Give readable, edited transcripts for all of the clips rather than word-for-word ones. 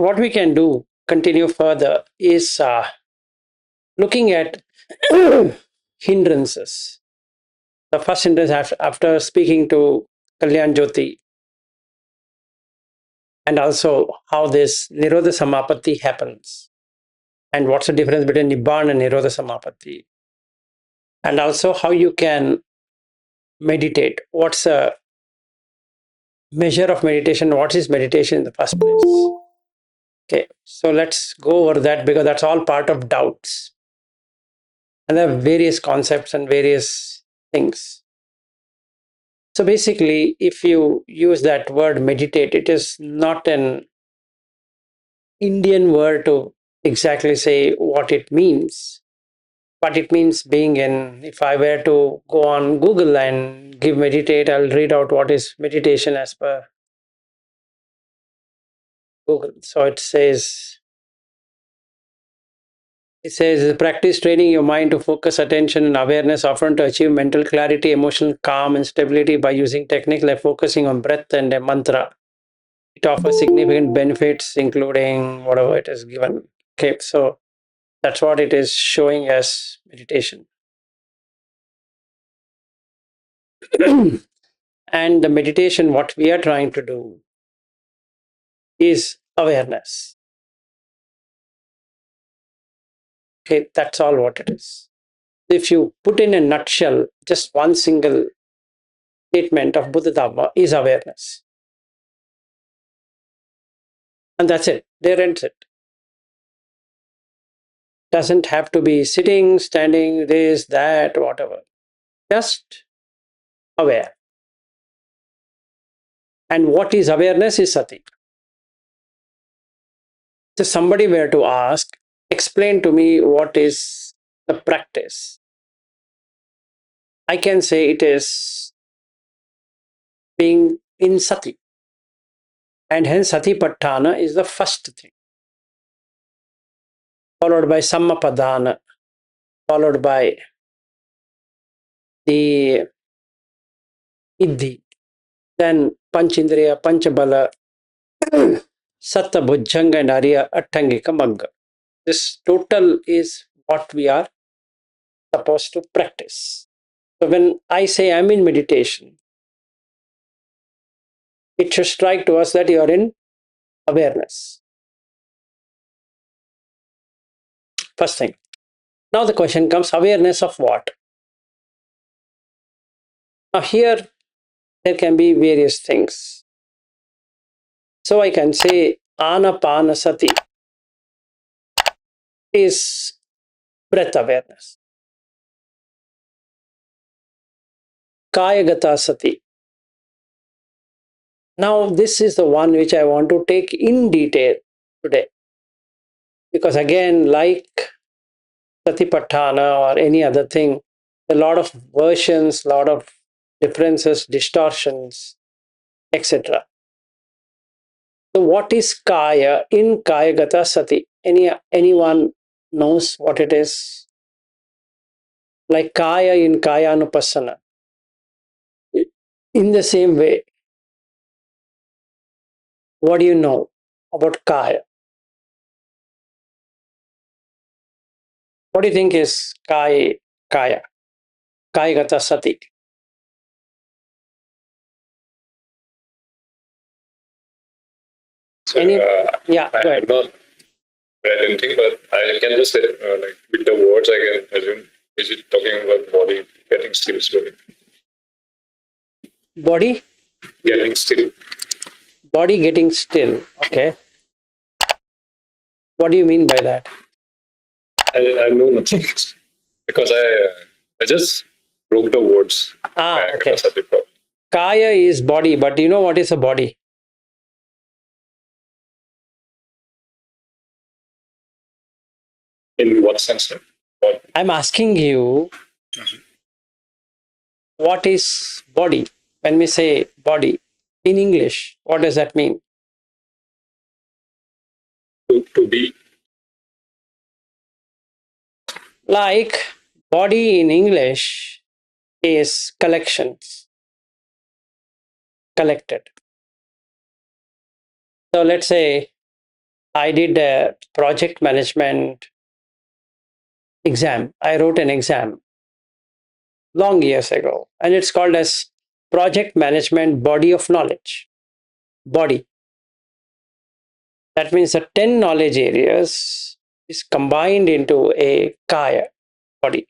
what we can do, continue further, is looking at hindrances. The first hindrance, after speaking to Kalyan Jyoti, and also how this Nirodha Samapatti happens, and what's the difference between Nibbana and Nirodha Samapatti, and also how you can meditate. What's a measure of meditation? What is meditation in the first place? Okay, so let's go over that because that's all part of doubts. And there are various concepts and various things. So basically, if you use that word meditate, it is not an Indian word to exactly say what it means, but it means being in. If I were to go on Google and give meditate, I'll read out what is meditation as per Google. So it says practice training your mind to focus attention and awareness, often to achieve mental clarity, emotional calm, and stability by using techniques like focusing on breath and a mantra. It offers significant benefits, including whatever it is given. Okay, so that's what it is showing as meditation. And the meditation, what we are trying to do is awareness. Okay, that's all what it is. If you put in a nutshell, just one single statement of Buddha Dhamma is awareness. And that's it. There ends it. Doesn't have to be sitting, standing, this, that, whatever. Just aware. And what is awareness is sati. So somebody were to ask, explain to me what is the practice. I can say it is being in sati. And hence satipatthana is the first thing. Followed by sammapadana. Followed by the iddhi. Then panchindriya, panchabala, satta bhujjanga and arya attangika magga. This total is what we are supposed to practice. So when I say I'm in meditation, it should strike to us that you are in awareness. First thing. Now the question comes, awareness of what? Now here there can be various things. So I can say anapanasati is breath awareness. Kayagata sati. Now this is the one which I want to take in detail today. Because again, like satipatthana or any other thing, a lot of versions, a lot of differences, distortions, etc. So what is kaya in kayagata sati? Anyone knows what it is? Like kaya in kayanupassana. In the same way, what do you know about kaya? What do you think is kaya? Kayagata sati. So, yeah, go ahead. I'm not read anything, but I can just say, like with the words, I can assume, is it talking about body getting still slowly? Body? Getting still. Body getting still. Okay. What do you mean by that? I know nothing because I just broke the words. Okay. Kaya is body, but do you know what is a body? In what sense? What? I'm asking you, what is body? When we say body in English, what does that mean? To be. Like body in English is collections, collected. So let's say I did a project management exam. I wrote an exam long years ago, and it's called as project management body of knowledge. Body. That means the 10 knowledge areas is combined into a kaya, body.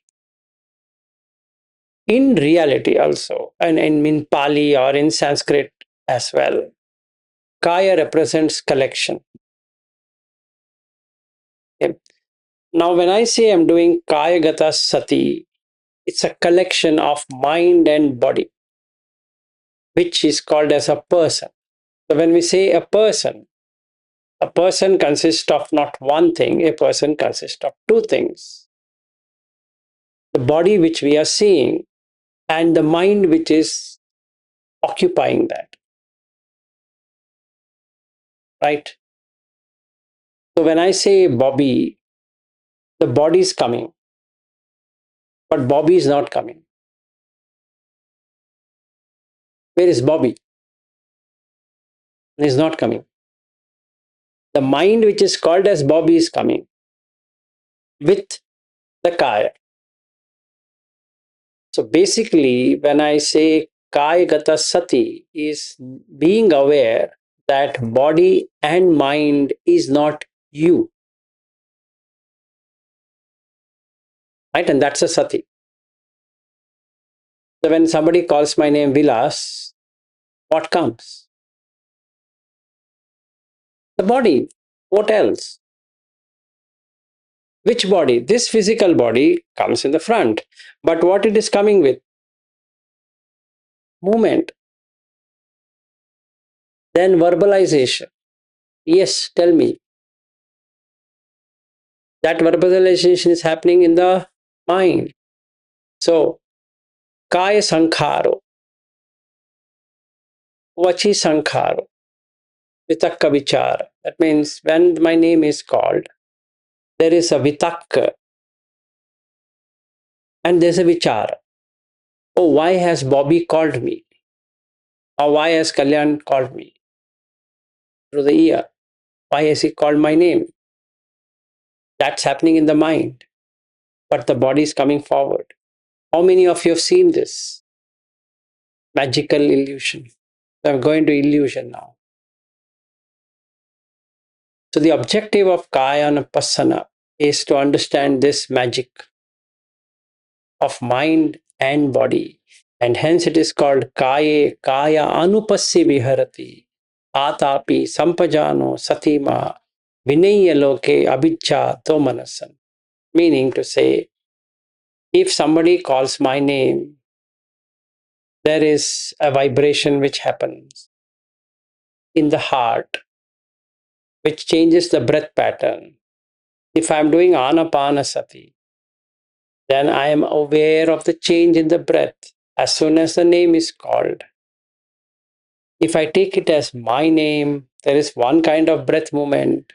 In reality also, and in Pali or in Sanskrit as well, kaya represents collection. Okay. Now, when I say I'm doing kaya gata sati, it's a collection of mind and body, which is called as a person. So when we say a person consists of not one thing, a person consists of two things: the body which we are seeing and the mind which is occupying that, right? So when I say Bobby, the body is coming, but Bobby is not coming. Where is Bobby? He is not coming. The mind which is called as Bobby is coming with the kaya. So basically, when I say kaya gata sati, is being aware that body and mind is not you, right? And that's a sati. So when somebody calls my name Vilas, what comes? The body. What else? Which body? This physical body comes in the front. But what it is coming with? Movement. Then verbalization. Yes, tell me. That verbalization is happening in the mind. So, kaya sankharo, vachi sankharo, vitakka vichara. That means when my name is called, there is a vitakka and there's a vichara. Oh, why has Bobby called me? Or why has Kalyan called me through the ear? Why has he called my name? That's happening in the mind, but the body is coming forward. How many of you have seen this magical illusion? So I'm going to illusion now. So the objective of kaya vipassana is to understand this magic of mind and body, and hence it is called kaya anupassi viharati atapi sampajano satima vinaya loke abhijja tomanasan. Meaning to say, if somebody calls my name, there is a vibration which happens in the heart, which changes the breath pattern. If I'm doing anapanasati, then I am aware of the change in the breath as soon as the name is called. If I take it as my name, there is one kind of breath movement.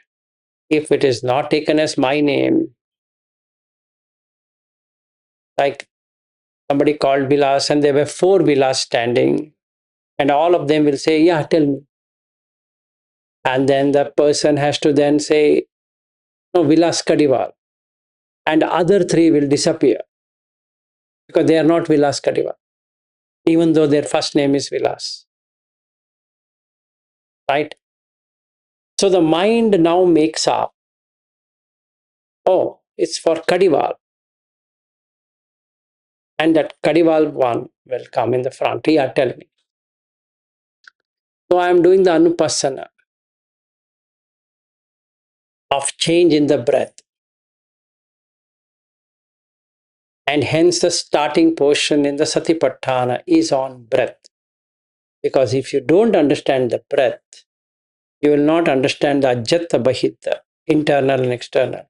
If it is not taken as my name, like somebody called Vilas and there were four Vilas standing, and all of them will say, yeah, tell me. And then the person has to then say, no, Vilas Kadiwal. And other three will disappear because they are not Vilas Kadiwal, even though their first name is Vilas, right? So the mind now makes up, oh, it's for Kadiwal. And that Kadiwal one will come in the front. Yeah, tell me. So I am doing the Anupassana of change in the breath. And hence the starting portion in the Satipatthana is on breath. Because if you don't understand the breath, you will not understand the Ajjata Bahita, internal and external.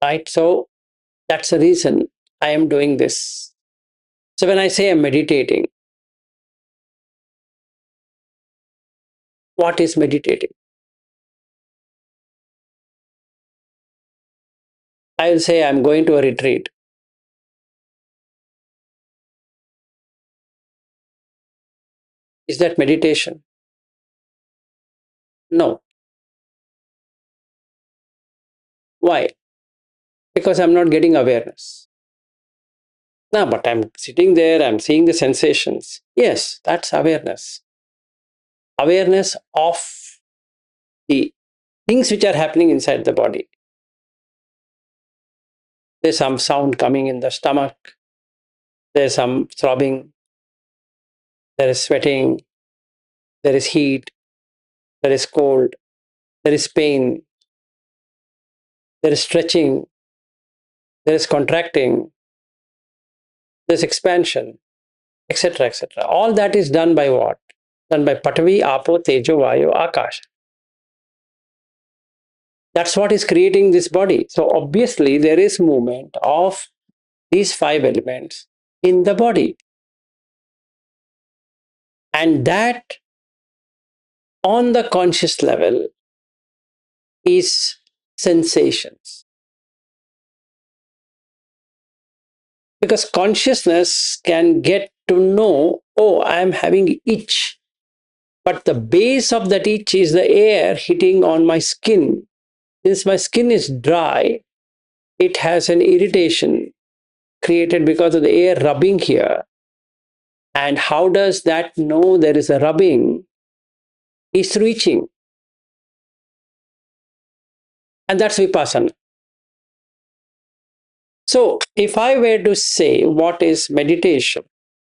Right? So that's the reason I am doing this. So when I say I'm meditating, what is meditating? I will say I'm going to a retreat. Is that meditation? No. Why? Because I'm not getting awareness. No, but I'm sitting there, I'm seeing the sensations. Yes, that's awareness. Awareness of the things which are happening inside the body. There's some sound coming in the stomach, there's some throbbing, there is sweating, there is heat, there is cold, there is pain, there is stretching, there is contracting, there's expansion, etc., etc. All that is done by what? Done by Patavi, Apo, Tejo, Vayu, Akash. That's what is creating this body. So obviously there is movement of these five elements in the body. And that on the conscious level is sensations. Because consciousness can get to know, oh, I am having itch. But the base of that itch is the air hitting on my skin. Since my skin is dry, it has an irritation created because of the air rubbing here. And how does that know there is a rubbing? Is reaching. And that's vipassana. So, if I were to say what is meditation,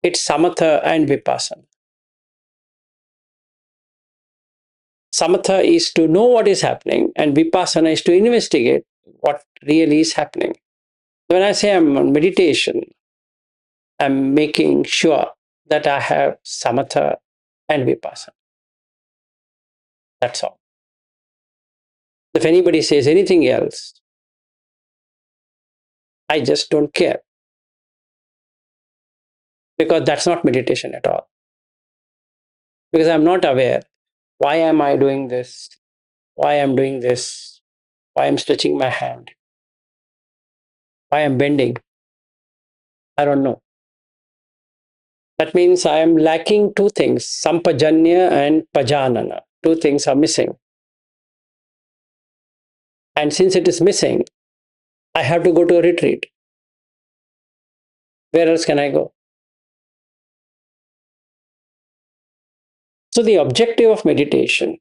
it's samatha and vipassana. Samatha is to know what is happening, and vipassana is to investigate what really is happening. When I say I'm on meditation, I'm making sure that I have samatha and vipassana. That's all. If anybody says anything else, I just don't care. Because that's not meditation at all. Because I'm not aware. Why am I doing this? Why I'm doing this? Why I'm stretching my hand? Why I'm bending? I don't know. That means I am lacking two things, sampajanya and pajanana. Two things are missing. And since it is missing, I have to go to a retreat. Where else can I go? So the objective of meditation,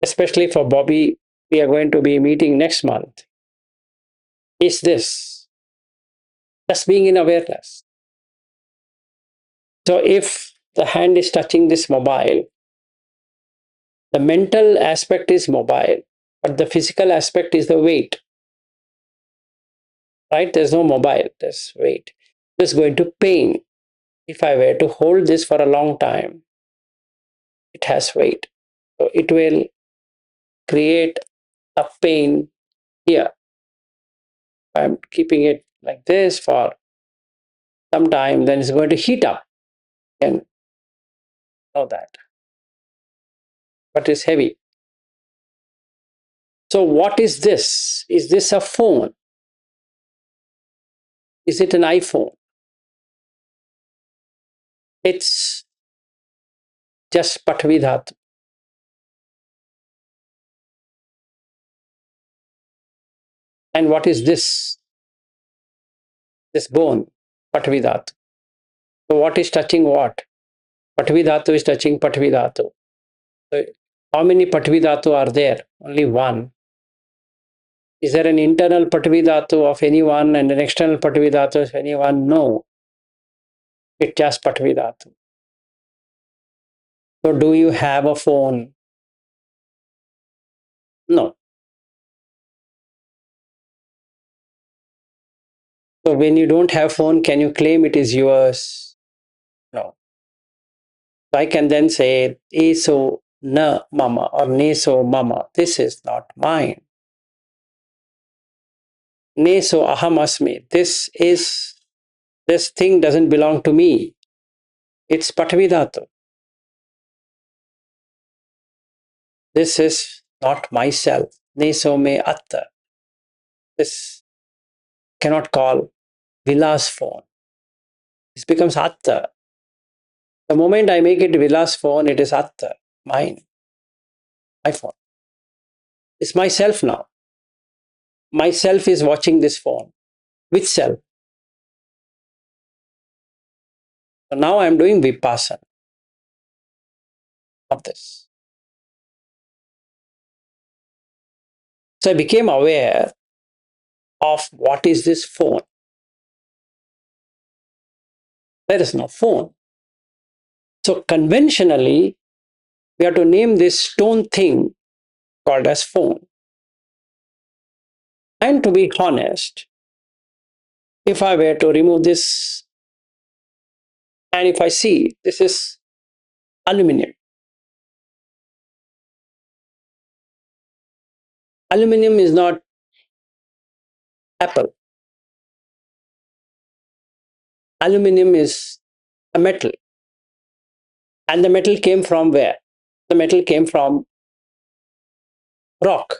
especially for Bobby, we are going to be meeting next month, is this, just being in awareness. So if the hand is touching this mobile, the mental aspect is mobile, but the physical aspect is the weight. Right? There's no mobile, there's weight. It's going to pain. If I were to hold this for a long time, it has weight. So it will create a pain here. I'm keeping it like this for some time, then it's going to heat up. And know that. But it's heavy. So what is this? Is this a phone? Is it an iPhone? It's just Patvi Dhatu. And what is this? This bone, Patvi Dhatu. So what is touching what? Patvi Dhatu is touching Patvi Dhatu. So how many Patvi Dhatu are there? Only one. Is there an internal Patvi Dhatu of anyone and an external Patvi Dhatu of anyone? No. It's just Patvi Dhatu. So do you have a phone? No. So when you don't have phone, can you claim it is yours? No. So I can then say, Eso na mama or Neso mama. This is not mine. Neso aham asmi. This thing doesn't belong to me. It's Patvi Dhatu. This is not myself. Neso me atta. This cannot call Vilas phone. This becomes atta. The moment I make it Vilas phone, it is atta, mine, my phone. It's myself now. Myself is watching this phone. Which self? So now I'm doing vipassana of this. So I became aware of what is this phone. There is no phone. So conventionally, we have to name this stone thing called as phone. And to be honest, if I were to remove this and if I see this is aluminum, aluminum is not apple. Aluminum is a metal. And the metal came from where? The metal came from rock.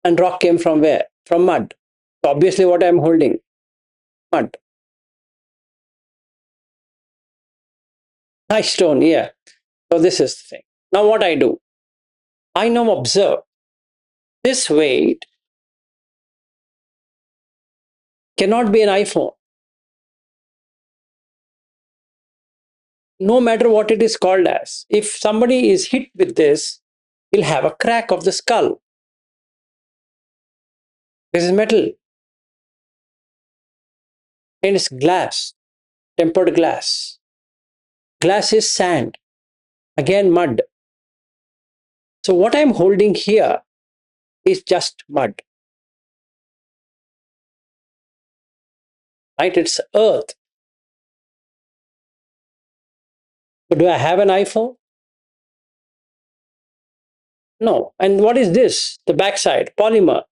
And rock came from where? From mud. So obviously, what I'm holding? Mud. Nice stone, yeah. So this is the thing. Now what I do? I now observe this weight cannot be an iPhone. No matter what it is called as. If somebody is hit with this, he'll have a crack of the skull. This is metal. And it's glass, tempered glass. Glass is sand. Again, mud. So what I'm holding here is just mud. Right? It's earth. So do I have an iPhone? No. And what is this? The backside, polymer.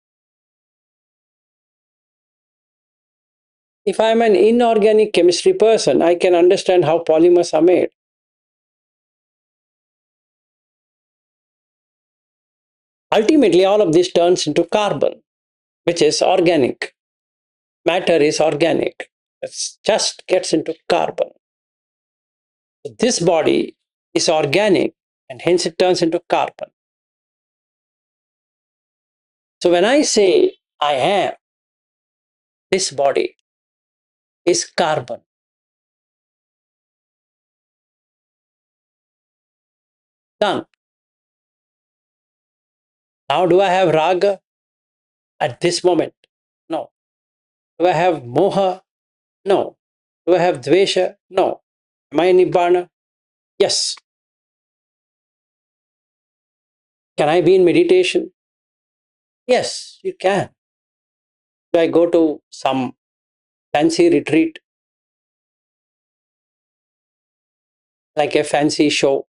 If I'm an inorganic chemistry person, I can understand how polymers are made. Ultimately, all of this turns into carbon, which is organic. Matter is organic. It just gets into carbon. This body is organic and hence it turns into carbon. So when I say I am, this body is carbon. Done. Now do I have raga at this moment? No. Do I have moha? No. Do I have dvesha? No. Am I nibbana? Yes. Can I be in meditation? Yes, you can. Do I go to some fancy retreat, like a fancy show,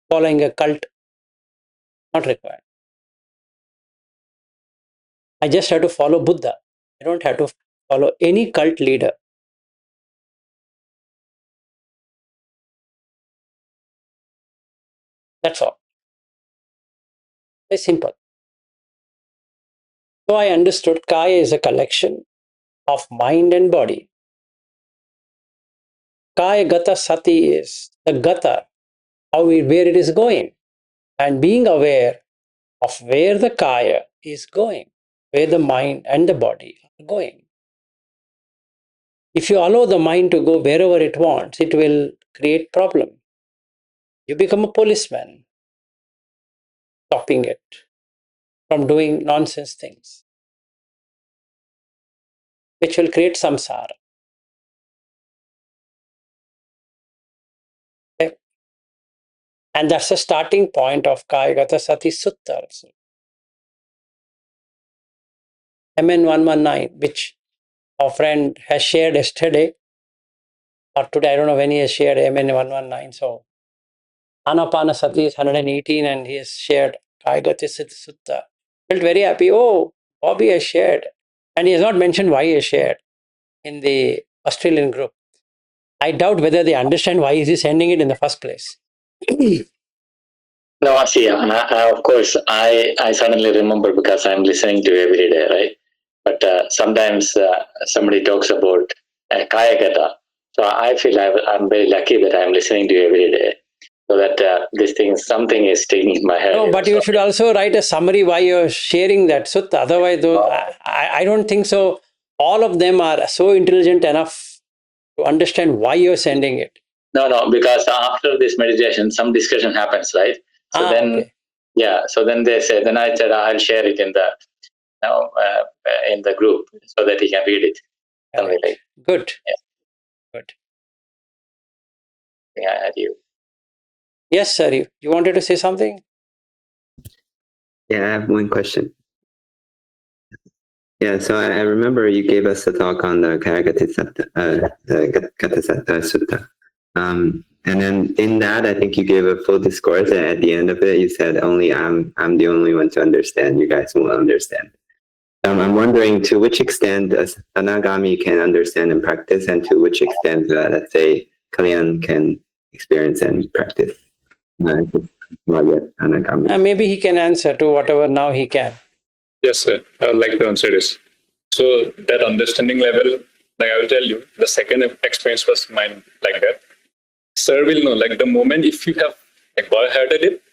following a cult? Not required. I just have to follow Buddha. I don't have to follow any cult leader. That's all. Very simple. So I understood Kaya is a collection of mind and body. Kaya Gata Sati is the Gata, where it is going. And being aware of where the Kaya is going, where the mind and the body are going. If you allow the mind to go wherever it wants, it will create problem. You become a policeman, stopping it from doing nonsense things, which will create samsara. Okay? And that's the starting point of Kayagata Sati Sutta also. MN 119, which our friend has shared yesterday, or today, I don't know when he has shared MN 119. So Anapanasati is 118 and he has shared Kayagata Sati Sutta. Felt very happy. Oh, Bobby has shared. And he has not mentioned why he has shared in the Australian group. I doubt whether they understand why is he sending it in the first place. No, see, of course, I suddenly remember because I'm listening to you every day, right? But sometimes somebody talks about Kayagata. So I feel I'm very lucky that I'm listening to you every day. so that this thing, something is sticking in my head. No, but you should also write a summary why you're sharing that sutta. Otherwise, though, I don't think so. All of them are so intelligent enough to understand why you're sending it. No, because after this meditation, some discussion happens, right? So then, okay. So then they say, then I said, I'll share it in the, in the group so that he can read it. Right. Like, good. Yeah. Good. I had you. Yes, sir. You wanted to say something? Yeah, I have one question. Yeah, so I remember you gave us a talk on the Kayagatisata Sutta. And then in that, I think you gave a full discourse, and at the end of it, you said, only I'm the only one to understand. You guys won't understand. I'm wondering to which extent Anagami can understand and practice, and to which extent, let's say, Kalyan can experience and practice. Not yet Anagami. Maybe he can answer to whatever now he can. Yes, sir. I would like to answer this. So that understanding level, like I will tell you, the second experience was mine like that. Sir will know, like the moment if you have like boy-hearted it,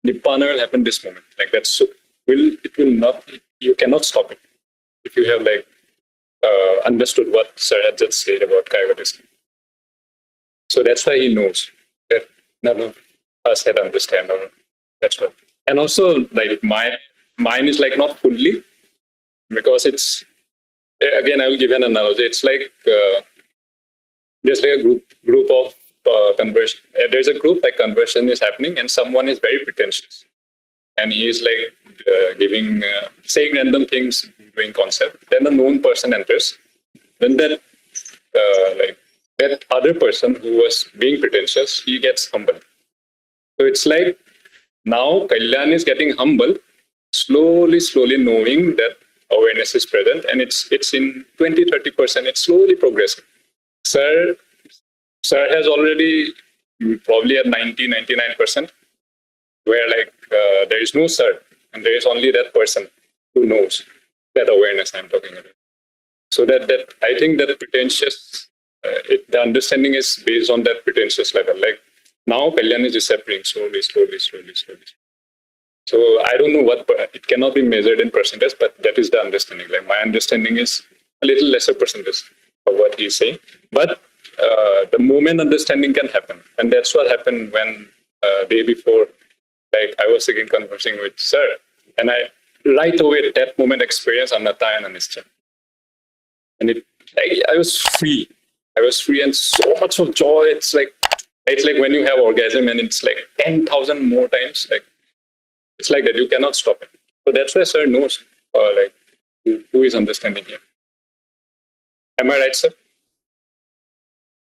Nibbana will happen this moment. Like that, so it will not, you cannot stop it. If you have like understood what Sir had just said about Kayavatis. So that's why he knows that none of us had understand, or that's what. And also like mine is like not fully, because it's, again, I will give an analogy. It's like there's like a group of conversion. There's a group like conversion is happening, and someone is very pretentious, and he is like saying random things, doing concept. Then a known person enters. Then that that other person who was being pretentious, he gets humble. So it's like now Kalyan is getting humble, slowly knowing that awareness is present, and it's in 20-30%. It's slowly progressing. Sir has already probably at 99%, where like there is no sir, and there is only that person who knows that awareness I'm talking about. So that I think that pretentious, the understanding is based on that pretentious level. Like now Kalyan is disappearing slowly. So I don't know what, it cannot be measured in percentage, but that is the understanding. Like my understanding is a little lesser percentage of what he's saying. But the moment understanding can happen. And that's what happened when day before, like I was again conversing with Sir. And I right away at that moment experienced anatta and anicca. And I was free. And so much of joy. It's like when you have orgasm and it's like 10,000 more times. Like it's like that. You cannot stop it. So that's why Sir knows like who is understanding here. Am I right, sir?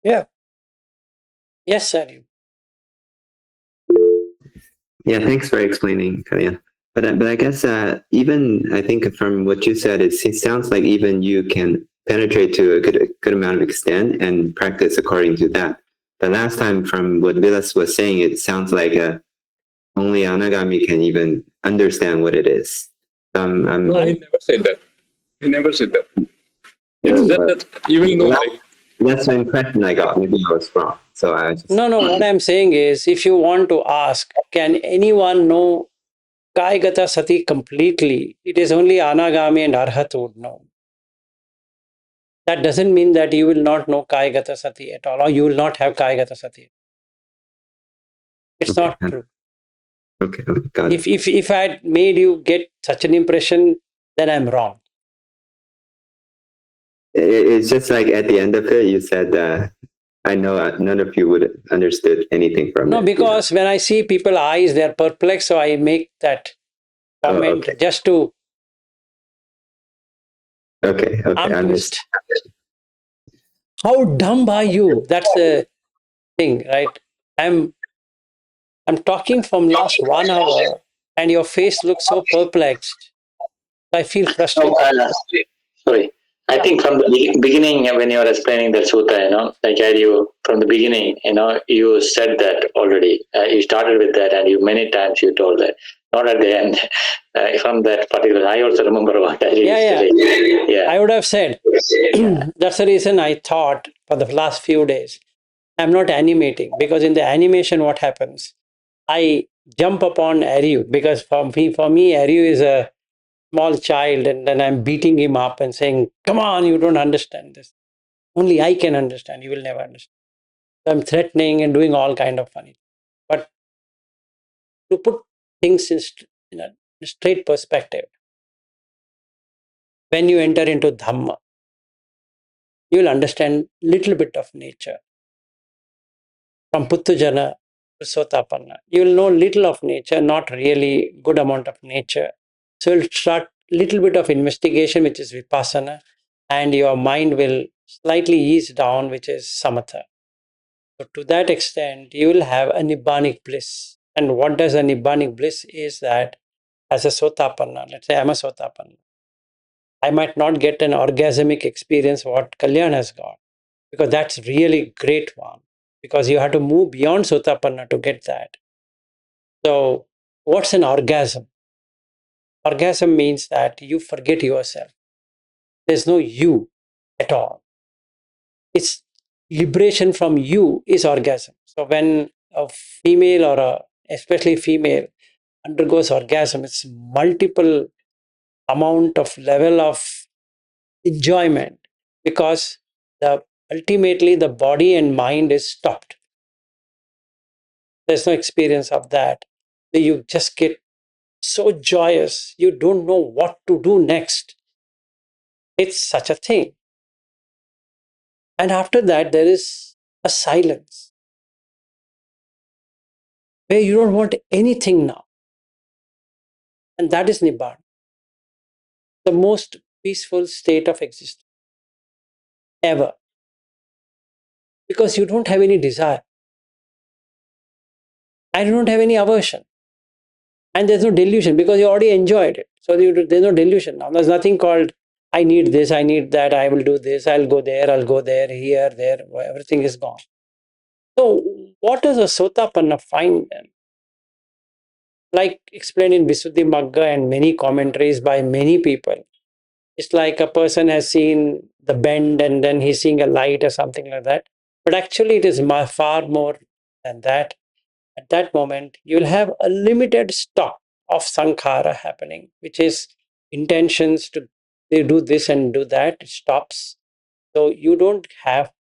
Yeah. Yes, sir. Yeah, thanks for explaining, Kalyan. But I guess even I think from what you said, it sounds like even you can penetrate to a good amount of extent and practice according to that. But last time, from what Vilas was saying, it sounds like only Anagami can even understand what it is. No, he never said that. It's that you will know. Like, that's the impression I got. Maybe I was wrong. So I just... No, what I'm saying is, if you want to ask, can anyone know Kayagata Sati completely? It is only Anagami and Arhat would know. That doesn't mean that you will not know Kayagata Sati at all, or you will not have Kayagata Sati. It's not true. Okay, got it. If I had made you get such an impression, then I'm wrong. It's just like at the end of it, you said, I know none of you would have understood anything from it. No, because when I see people's eyes, they're perplexed, so I make that comment just to... Okay. I'm twist. How dumb are you? That's the thing, right? I'm talking from last 1 hour, and your face looks so perplexed. I feel frustrated. Sorry. I think from the beginning, when you were explaining the sutta, like from the beginning, you said that already. You started with that, and many times you told that. Not at the end. From that particular, I also remember what I Yeah. I would have said. That's the reason I thought for the last few days. I'm not animating, because in the animation, what happens? I jump upon Aryu, because for me, Aryu is a small child, and then I'm beating him up and saying, "Come on, you don't understand this. Only I can understand. You will never understand." So I'm threatening and doing all kind of funny. But to put things in a straight perspective, when you enter into Dhamma, you will understand little bit of nature. From Puttujana to Sotapanna, you will know little of nature, not really good amount of nature. So you'll start little bit of investigation, which is vipassana, and your mind will slightly ease down, which is samatha. So to that extent, you will have a nibbanic bliss. And what does a nibbanic bliss is that as a Sotapanna, let's say I'm a Sotapanna, I might not get an orgasmic experience what Kalyan has got, because that's really great one, because you have to move beyond Sotapanna to get that. So what's an orgasm? Orgasm means that you forget yourself. There's no you at all. It's liberation from you is orgasm. So when a female or especially female undergoes orgasm, it's multiple amount of level of enjoyment, because ultimately the body and mind is stopped. There's no experience of that. So you just get so joyous, you don't know what to do next. It's such a thing. And after that, there is a silence where you don't want anything now. And that is Nibbana, the most peaceful state of existence ever. Because you don't have any desire. I don't have any aversion. And there's no delusion, because you already enjoyed it. So there's no delusion now. There's nothing called, I need this, I need that, I will do this, I'll go there, here, there. Everything is gone. So what does a Sotapanna find then? Like explained in Visuddhimagga and many commentaries by many people, it's like a person has seen the bend and then he's seeing a light or something like that. But actually, it is far more than that. At that moment, you'll have a limited stock of sankhara happening, which is intentions to they do this and do that. It stops. So you don't have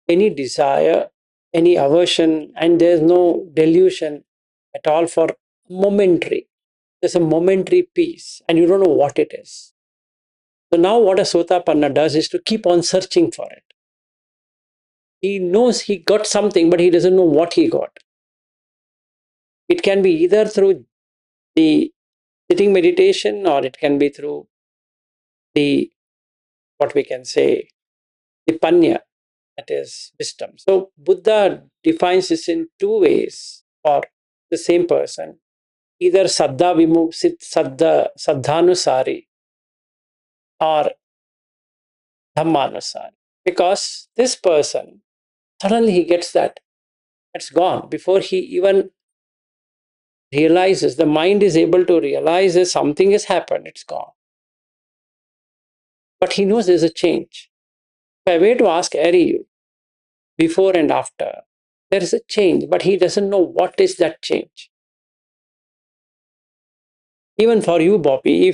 any desire, any aversion, and there's no delusion at all for momentary. There's a momentary peace, and you don't know what it is. So now what a Sotapanna does is to keep on searching for it. He knows he got something, but he doesn't know what he got. It can be either through the sitting meditation, or it can be through the, what we can say, the panya, that is wisdom. So Buddha defines this in two ways for the same person, either saddha vimuksit saddhanusari or dhammanusari. Because this person, suddenly he gets that, it's gone. Before he even realizes, the mind is able to realize that something has happened, it's gone. But he knows there's a change. If I were to ask Ari, before and after, there is a change, but he doesn't know what is that change. Even for you, Bobby,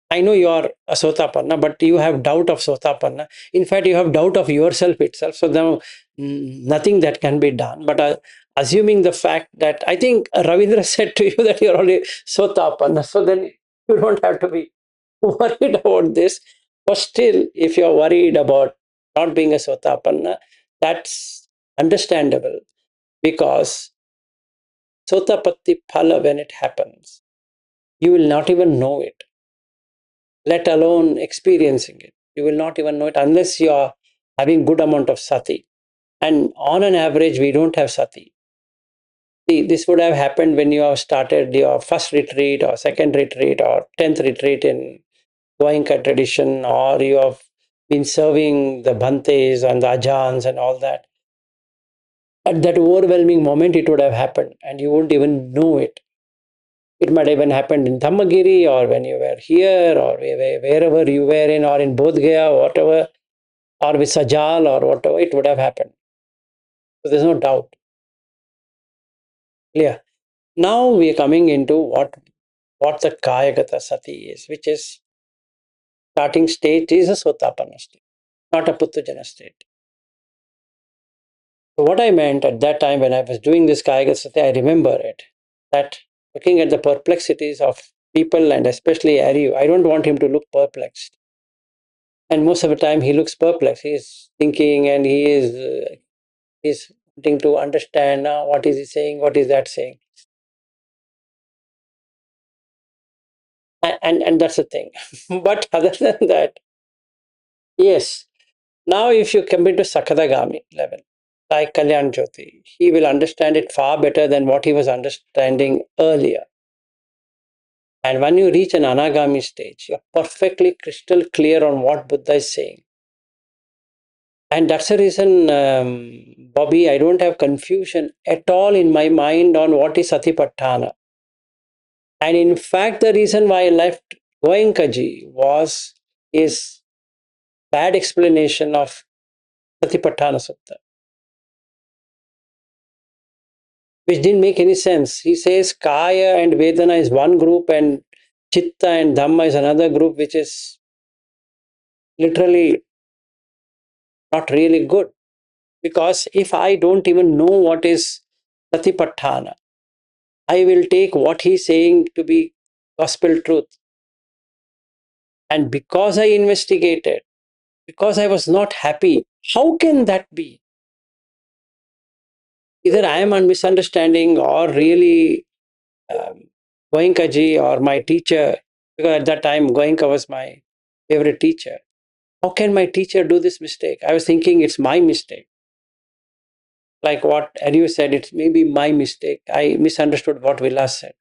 I know you are a Sotapanna, but you have doubt of Sotapanna. In fact, you have doubt of yourself itself. So now nothing that can be done. But assuming the fact that, I think Ravindra said to you that you're already Sotapanna, so then you don't have to be worried about this. But still, if you're worried about not being a Sotapanna, that's understandable, because Sotapatti Phala, when it happens, you will not even know it, let alone experiencing it. You will not even know it unless you are having good amount of sati. And on an average, we don't have sati. See, this would have happened when you have started your first retreat or second retreat or 10th retreat in Goenka tradition, or you have been serving the Bhantes and the Ajans and all that. At that overwhelming moment, it would have happened and you wouldn't even know it. It might even happened in Dhammagiri, or when you were here, or wherever you were in, or in Bodh Gaya, whatever, or with Sajal or whatever, it would have happened. So there's no doubt. Clear. Now we are coming into what the Kayagata Sati is, which is starting state is a Sotapanna state, not a Puttujana state. So what I meant at that time when I was doing this Kayagata Sati, I remember it, that looking at the perplexities of people and especially Aryu, I don't want him to look perplexed. And most of the time he looks perplexed. He is thinking and he is wanting to understand what is he saying, what is that saying. And that's the thing. But other than that, yes. Now if you come into Sakadagami level, like Kalyan Jyoti, he will understand it far better than what he was understanding earlier. And when you reach an Anagami stage, you're perfectly crystal clear on what Buddha is saying. And that's the reason, Bobby, I don't have confusion at all in my mind on what is Satipatthana. And in fact, the reason why I left Goenkaji was his bad explanation of Satipatthana Sutta, which didn't make any sense. He says Kaya and Vedana is one group and Chitta and Dhamma is another group, which is literally not really good. Because if I don't even know what is Satipatthana, I will take what he's saying to be gospel truth. And because I investigated, because I was not happy, how can that be? Either I am misunderstanding or really Goenkaji or my teacher, because at that time Goenka was my favorite teacher. How can my teacher do this mistake? I was thinking it's my mistake. Like what Aryu said, it's maybe my mistake. I misunderstood what Vilas said.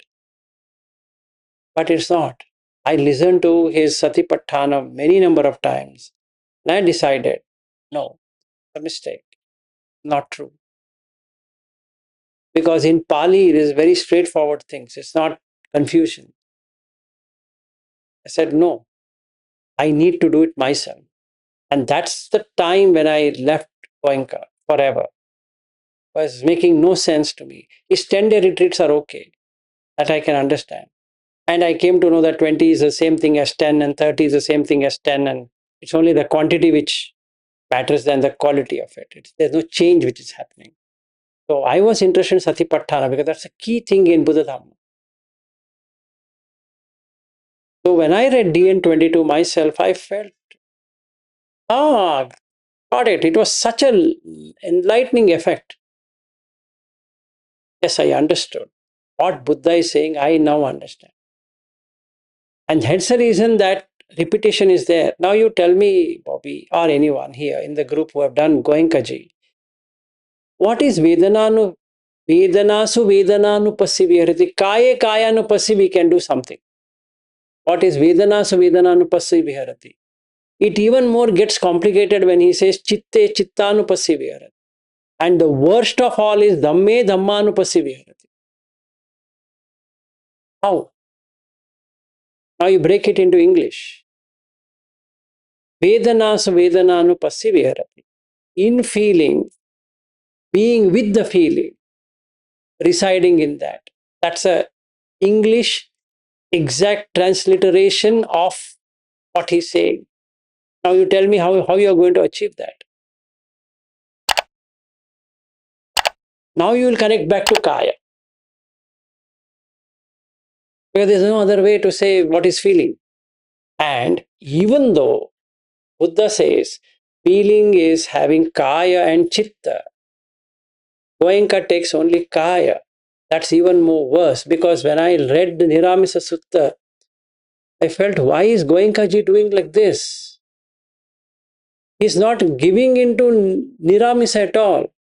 But it's not. I listened to his Satipatthana many number of times and I decided, no, a mistake, not true. Because in Pali, it is very straightforward things. It's not confusion. I said, no, I need to do it myself. And that's the time when I left Goenka forever. It was making no sense to me. His 10-day retreats are okay, that I can understand. And I came to know that 20 is the same thing as 10 and 30 is the same thing as 10. And it's only the quantity which matters than the quality of it. There's no change which is happening. So I was interested in Satipatthana because that's a key thing in Buddha Dhamma. So when I read DN22 myself, I felt, got it. It was such an enlightening effect. Yes, I understood. What Buddha is saying, I now understand. And hence the reason that repetition is there. Now you tell me, Bobby, or anyone here in the group who have done Goenkaji, what is Vedanasu Vedananupassi? Kayanu we can do something. What is Vedanasu Vedananupassi? It even more gets complicated when he says Chitte Chittanupassi. And the worst of all is Dhamme Dhammanupassi. How? Now you break it into English. Vedanasu Vedananupassi. In feeling, being with the feeling, residing in that. That's a English exact transliteration of what he's saying. Now you tell me how you are going to achieve that. Now you will connect back to Kaya. Because there's no other way to say what is feeling. And even though Buddha says feeling is having Kaya and Chitta, Goenka takes only Kaya. That's even more worse because when I read the Niramisa Sutta, I felt, why is Goenkaji doing like this? He's not giving into Niramisa at all.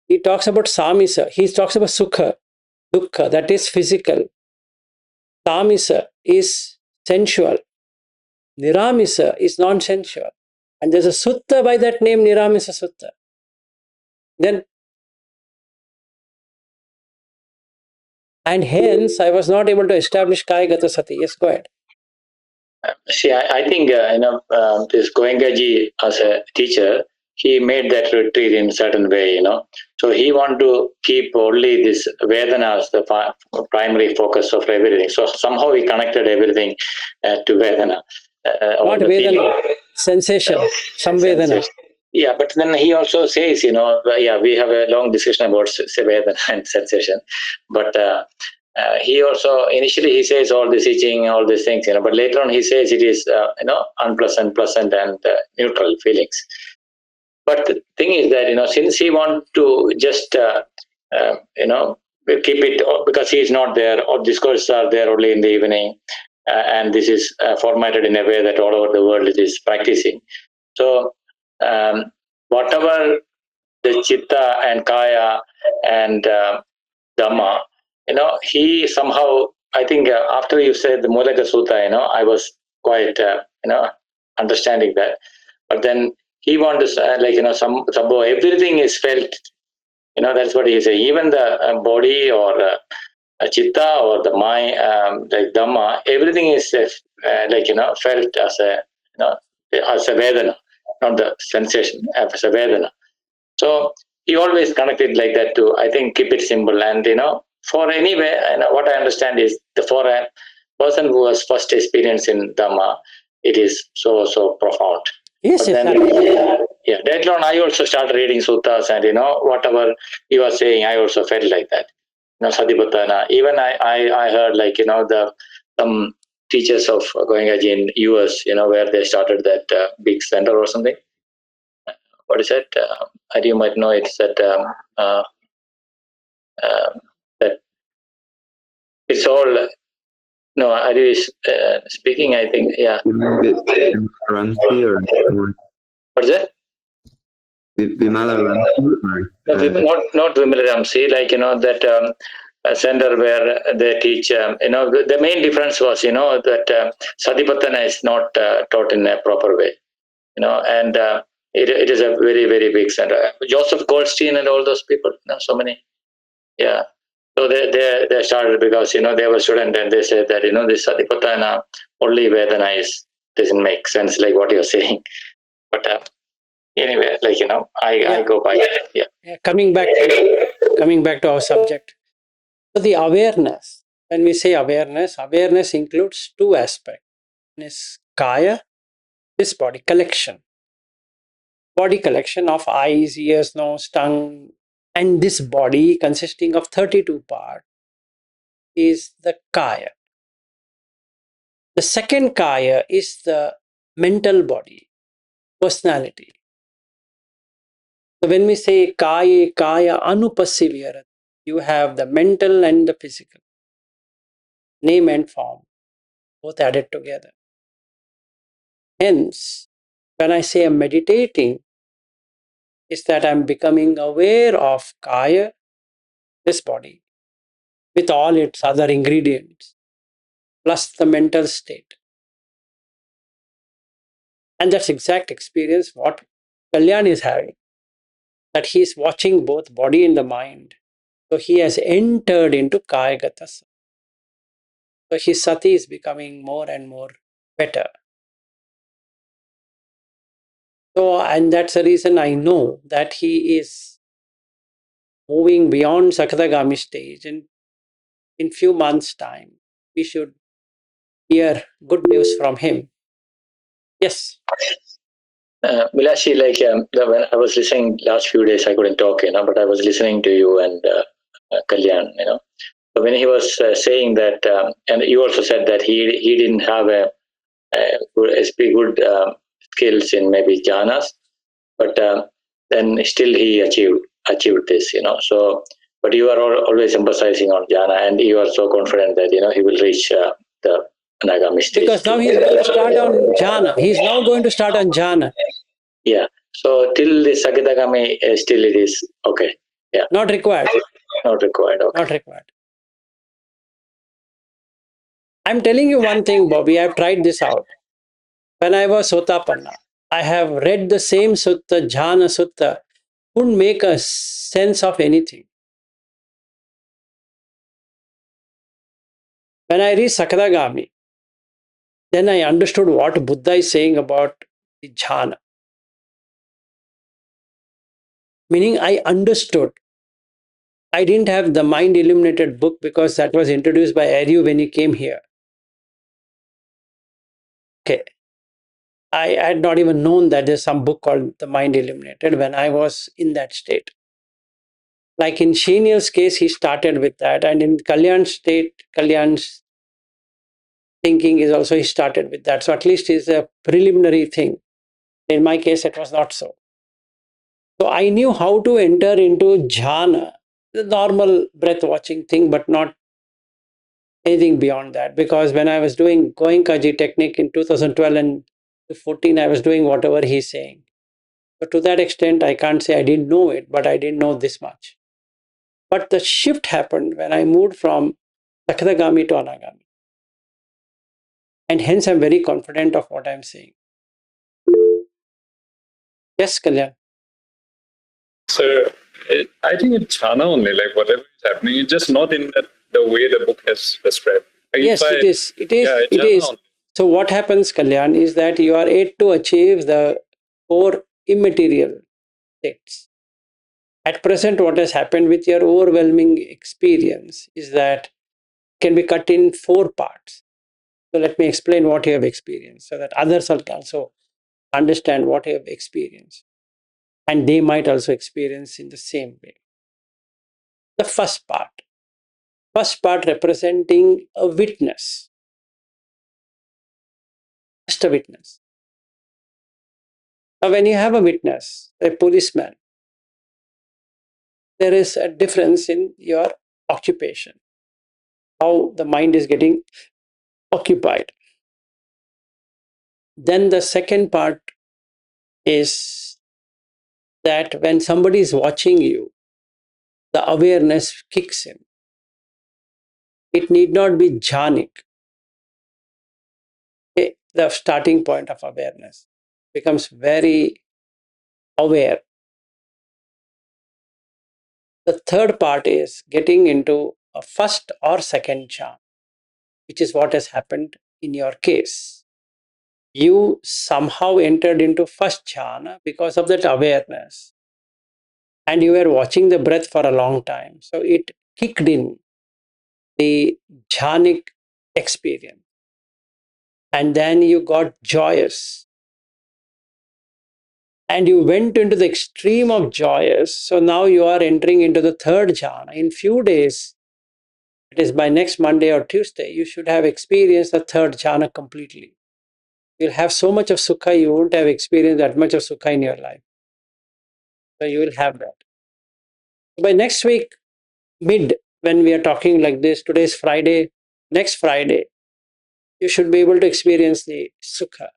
He talks about Samisa. He talks about Sukha, Dukkha, that is physical. Tamisa is sensual. Niramisa is non-sensual. And there's a sutta by that name, Niramisa Sutta. Then, and hence, I was not able to establish Kayagata Sati. Yes, go ahead. See, I think this Goenkaji as a teacher, he made that retreat in a certain way, So he wanted to keep only this Vedana as the primary focus of everything. So somehow he connected everything to Vedana. What Vedana? Sensation, some Vedana. Yeah, but then he also says, we have a long discussion about Vedana and sensation. But he also, initially he says all this itching, all these things, but later on he says it is, unpleasant, pleasant and neutral feelings. But the thing is that, since he wants to just, keep it, because he is not there, or discourses are there only in the evening, and this is formatted in a way that all over the world it is practicing. So, whatever the chitta and kaya and dhamma, he somehow, I think after you said the Mulaka Sutta, I was quite, understanding that. But then he wants to, somehow everything is felt, that's what he says. Even the body or chitta or the mind, like dhamma, everything is felt as a vedana, not the sensation, as a vedana. So he always connected like that to, I think, keep it simple. And, for anyway, what I understand is for a person who has first experience in Dhamma, it is so profound. Yes, yeah, later on I also started reading suttas and, whatever you are saying, I also felt like that. Satipatthana. Even I heard some teachers of Goenkaji in US, where they started that big center or something. What is it? You might know it's that that it's all. No, Adi is speaking. I think, yeah. Ramsi or What's that? Vimala Ramsi? Not Vimala Ramsi. That center where they teach. The main difference was, that Satipatthana is not taught in a proper way. And it is a very, very big center. Joseph Goldstein and all those people, so many. Yeah. So they started because, they were students and they said that, this Satipatthana, only Vedana doesn't make sense, like what you're saying. But anyway, I go by it. Yeah. Coming back to our subject. So the awareness, when we say awareness includes two aspects. One is kaya, this body collection of eyes, ears, nose, tongue, and this body consisting of 32 parts is the kaya. The second kaya is the mental body, personality. So when we say kaya anupassivya, you have the mental and the physical, name and form, both added together. Hence, when I say I'm meditating, is that I'm becoming aware of kaya, this body, with all its other ingredients, plus the mental state. And that's exact experience what Kalyan is having, that he's watching both body and the mind. So he has entered into Kaya Gata. So his sati is becoming more and more better. So, and that's the reason I know that he is moving beyond Sakadagami stage, and in few months' time, we should hear good news from him. Yes. Milashi, when I was listening last few days, I couldn't talk, but I was listening to you and Kalyan, So when he was saying that, and you also said that he didn't have a good skills in maybe jhanas, but then still he achieved this, So, but you are always emphasizing on jhana, and you are so confident that he will reach the anagami stage. Because now he's going to start on jhana. He's now going to start on jhana. Yeah. So till the Sakadagami, still it is okay. Yeah. Not required. Not required. Okay. Not required. I'm telling you one thing, Bobby. I've tried this out. When I was Sotapanna, I have read the same sutta, Jhana Sutta, couldn't make a sense of anything. When I read Sakadagami, then I understood what Buddha is saying about the jhana. Meaning I understood. I didn't have the Mind Illuminated book because that was introduced by Aryu when he came here. Okay. I had not even known that there's some book called The Mind Illuminated when I was in that state. Like in Shenial's case, he started with that. And in Kalyan's thinking is also he started with that. So at least it's a preliminary thing. In my case, it was not so. So I knew how to enter into jhana, the normal breath watching thing, but not anything beyond that. Because when I was doing Goenkaji technique in 2012 and 14, I was doing whatever he's saying. So to that extent, I can't say I didn't know it, but I didn't know this much. But the shift happened when I moved from Sakadagami to Anagami. And hence I'm very confident of what I'm saying. Yes, Kalyan. So I think it's jhana only, like whatever is happening, it's just not in the way the book has described. Like Yes, it is. It is. Yeah, it's It jhana is. only. So what happens, Kalyan, is that you are able to achieve the four immaterial states. At present, what has happened with your overwhelming experience is that can be cut in four parts. So let me explain what you have experienced so that others will also understand what you have experienced. And they might also experience in the same way. The first part representing a witness, just a witness. Now, when you have a witness, a policeman, there is a difference in your occupation, how the mind is getting occupied. Then the second part is that when somebody is watching you, the awareness kicks in. It need not be jhanic. The starting point of awareness becomes very aware. The third part is getting into a first or second jhana, which is what has happened in your case. You somehow entered into first jhana because of that awareness. And you were watching the breath for a long time. So it kicked in the jhanic experience. And then you got joyous. And you went into the extreme of joyous. So now you are entering into the third jhana. In few days, it is by next Monday or Tuesday, you should have experienced the third jhana completely. You'll have so much of sukha, you won't have experienced that much of sukha in your life. So you will have that. By next week, mid, when we are talking like this, today is Friday, next Friday, you should be able to experience the sukha.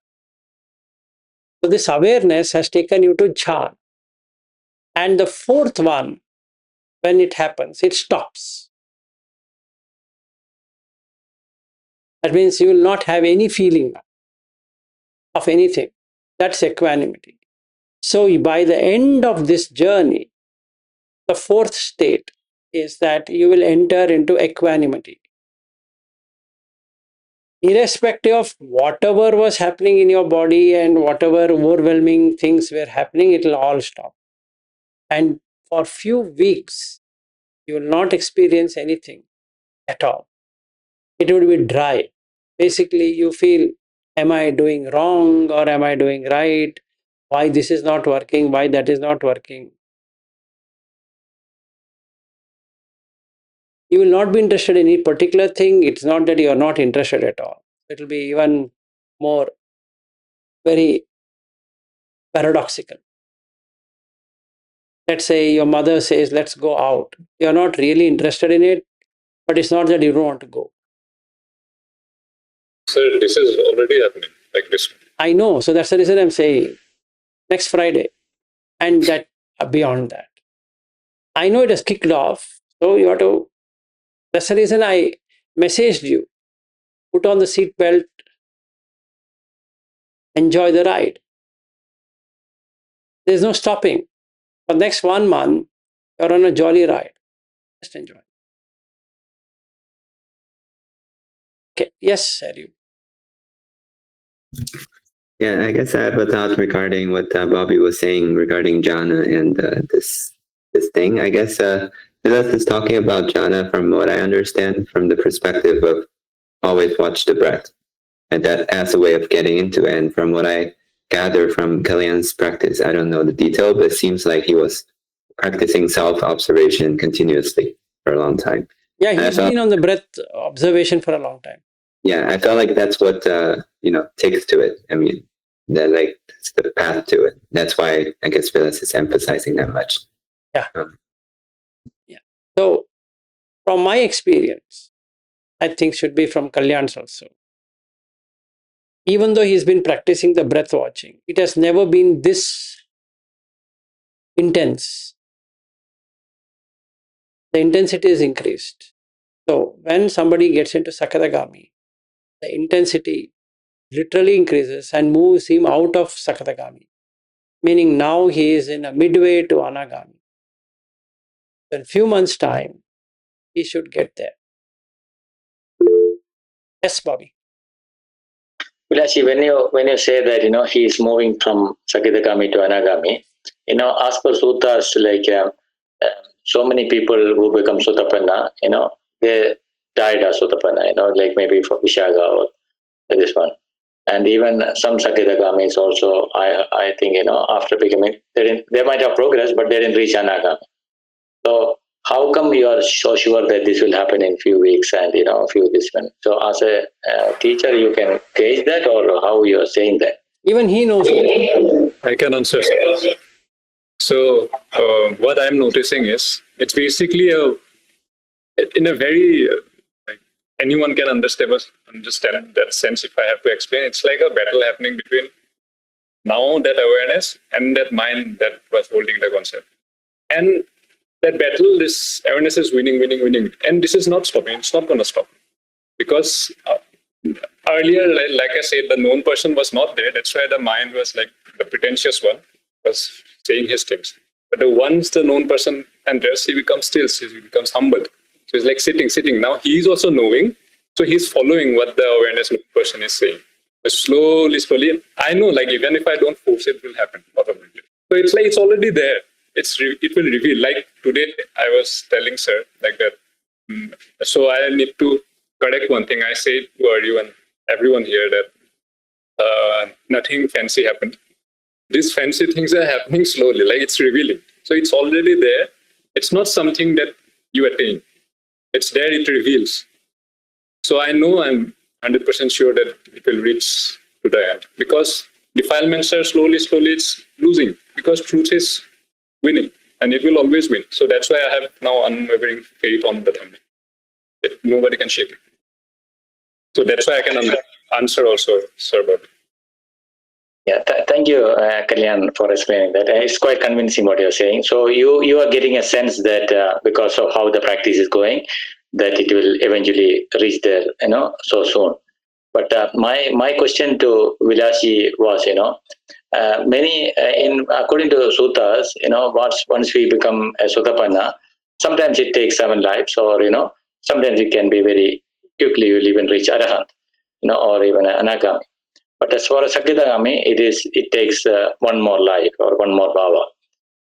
So this awareness has taken you to jhana. And the fourth one, when it happens, it stops. That means you will not have any feeling of anything. That's equanimity. So by the end of this journey, the fourth state is that you will enter into equanimity. Irrespective of whatever was happening in your body and whatever overwhelming things were happening, it will all stop. And for few weeks, you will not experience anything at all. It would be dry. Basically, you feel, am I doing wrong or am I doing right? Why this is not working? Why that is not working? You will not be interested in any particular thing. It's not that you are not interested at all. It will be even more very paradoxical. Let's say your mother says, let's go out. You're not really interested in it, but it's not that you don't want to go. Sir, this is already happening like this. I know. So that's the reason I'm saying next Friday and that beyond that. I know it has kicked off. So you have to, that's the reason I messaged you. Put on the seatbelt, enjoy the ride. There's no stopping. For next 1 month, you're on a jolly ride. Just enjoy. Okay. Yes, Sir. Yeah, I guess I have a thought regarding what Bobby was saying regarding jhana and this thing. I guess Vilas is talking about jhana from what I understand from the perspective of always watch the breath, and that as a way of getting into it. And from what I gather from Kalyan's practice, I don't know the detail, but it seems like he was practicing self-observation continuously for a long time. Yeah, he's been on the breath observation for a long time. Yeah, I felt like that's what takes to it. I mean, that like that's the path to it. That's why I guess Vilas is emphasizing that much. Yeah. Yeah. So, from my experience, I think should be from Kalyan's also. Even though he's been practicing the breath watching, it has never been this intense. The intensity is increased. So, when somebody gets into Sakadagami, the intensity literally increases and moves him out of Sakadagami, meaning now he is in a midway to Anagami. In a few months' time, he should get there. Yes, Bobby. Vilashi, when you say that he is moving from Sakadagami to Anagami, as per suttas, like so many people who become Sotapanna, they died as Sotapanna, like maybe for Vishaga or this one. And even some Sakadagamis also, I think, after becoming, they might have progressed, but they didn't reach Anagami. So how come you are so sure that this will happen in few weeks and a few this one? So as a teacher, you can gauge that, or how you are saying that? Even he knows it. I can answer. So what I'm noticing is it's basically in a very like anyone can understand that sense. If I have to explain, it's like a battle happening between now that awareness and that mind that was holding the concept. And that battle, this awareness is winning, and this is not stopping. It's not going to stop because earlier, like I said, the known person was not there. That's why the mind was like the pretentious one was saying his things. But once the known person enters, he becomes still, he becomes humbled. So he's like sitting. Now he's also knowing, so he's following what the awareness person is saying. But slowly, I know, like even if I don't force it, will happen automatically. So it's like it's already there. It will reveal. Like today, I was telling sir like that. So I need to correct one thing. I said to everyone here that nothing fancy happened. These fancy things are happening slowly, like it's revealing. So it's already there. It's not something that you attain. It's there, it reveals. So I know I'm 100% sure that it will reach to the end. Because defilements are slowly it's losing. Because truth is winning. And it will always win. So that's why I have now unwavering faith on the Dhamma. Nobody can shake it. So that's why I can answer also, Sir Bob. Yeah, thank you, Kalyan, for explaining that. It's quite convincing what you're saying. So you are getting a sense that because of how the practice is going, that it will eventually reach there, so soon. But my question to Vilashi was, many according to suttas, once we become a Sotapanna, sometimes it takes 7 lives, or sometimes it can be very quickly. You will even reach Arahant, or even Anagami. But as far as Sakadagami, it takes one more life or one more bhava,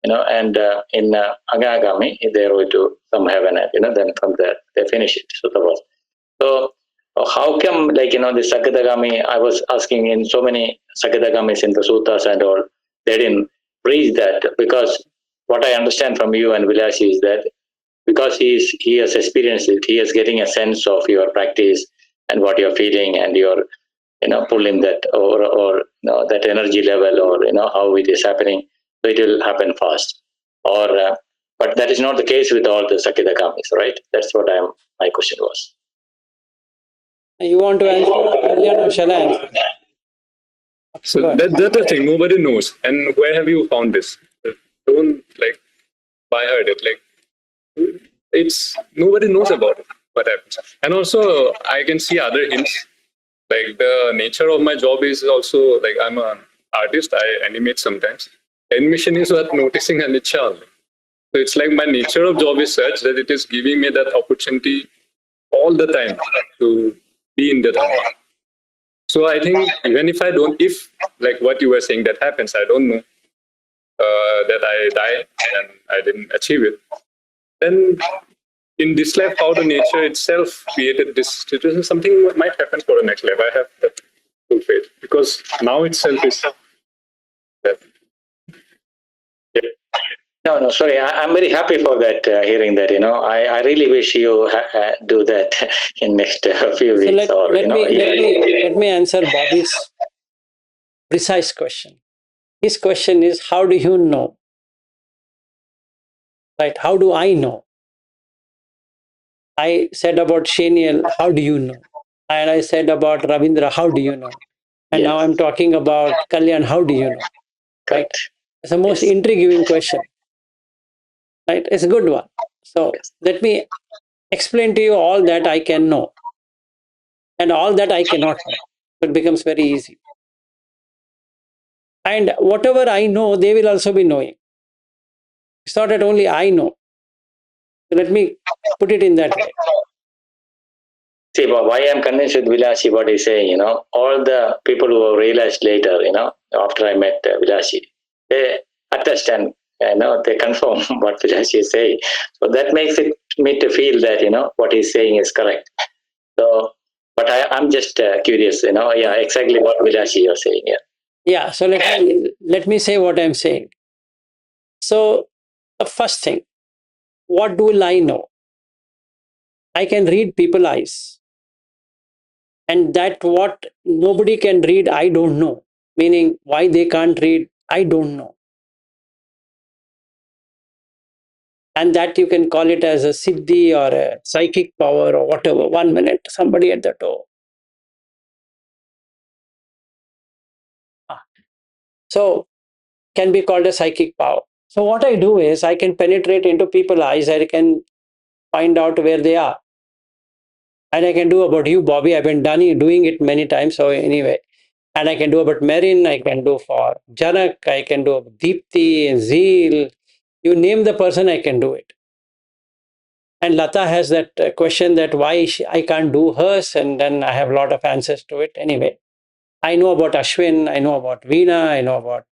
and in Anagami, they go to some heaven, and then from there they finish it. So how come, the Sakadagami, I was asking in so many Sakadagamis in the suttas and all, they didn't reach that, because what I understand from you and Vilashi is that because he has experienced it, he is getting a sense of your practice and what you're feeling, and you're pulling that or that energy level, or how it is happening, so it will happen fast. Or but that is not the case with all the Sakadagamis, right? That's what my question was. You want to answer, Kalyan, or shall I answer? So that's the thing. Nobody knows. And where have you found this? Don't by heard it. It's nobody knows about it. What happens? And also, I can see other hints. Like the nature of my job is also like I'm an artist. I animate sometimes. Animation is worth noticing and it's all. So it's like my nature of job is such that it is giving me that opportunity all the time to be in the Dhamma. So I think even if I don't, if like what you were saying that happens, I don't know that I die and I didn't achieve it, then in this life, how the nature itself created this situation, something might happen for the next life. I have that full faith because now itself is that. No, no, sorry. I'm very happy for that, hearing that. I really wish you do that in next few So weeks, or let me answer Bobby's precise question. His question is, how do you know? Right? How do I know? I said about Shaniel, how do you know? And I said about Ravindra, how do you know? And now I'm talking about Kalyan, how do you know? Right? It's the most intriguing question. Right? It's a good one. So let me explain to you all that I can know and all that I cannot know. It becomes very easy. And whatever I know, they will also be knowing. It's not that only I know. So let me put it in that way. See, why I'm convinced with Vilashi, what he's saying, all the people who have realized later, after I met Vilashi, they attest and, they confirm what Vilashi is saying. So that makes me to feel that, what he's saying is correct. So, but I'm just curious, exactly what Vilashi you're saying. Yeah. Yeah, so let me say what I'm saying. So the first thing, what will I know? I can read people's eyes. And that what nobody can read, I don't know. Meaning why they can't read, I don't know. And that you can call it as a siddhi or a psychic power or whatever. 1 minute, somebody at the door. So can be called a psychic power. So what I do is I can penetrate into people's eyes. I can find out where they are. And I can do about you, Bobby. I've been doing it many times. So anyway, and I can do about Marin. I can do for Janak. I can do Deepthi and Zeel. You name the person, I can do it. And Lata has that question that why I can't do hers, and then I have a lot of answers to it. Anyway, I know about Ashwin. I know about Veena. I know about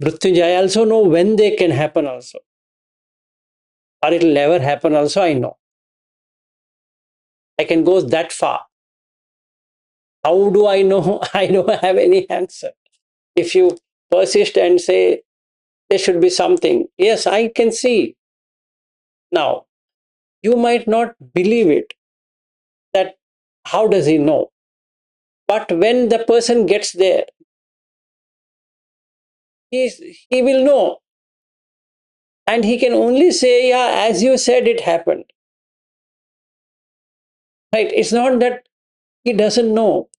Mrityunjay. I also know when they can happen also. Or it'll never happen also, I know. I can go that far. How do I know? I don't have any answer. If you persist and say there should be something, yes, I can see. Now, you might not believe it, that how does he know? But when the person gets there, he will know. And he can only say, yeah, as you said, it happened. Right? It's not that he doesn't know.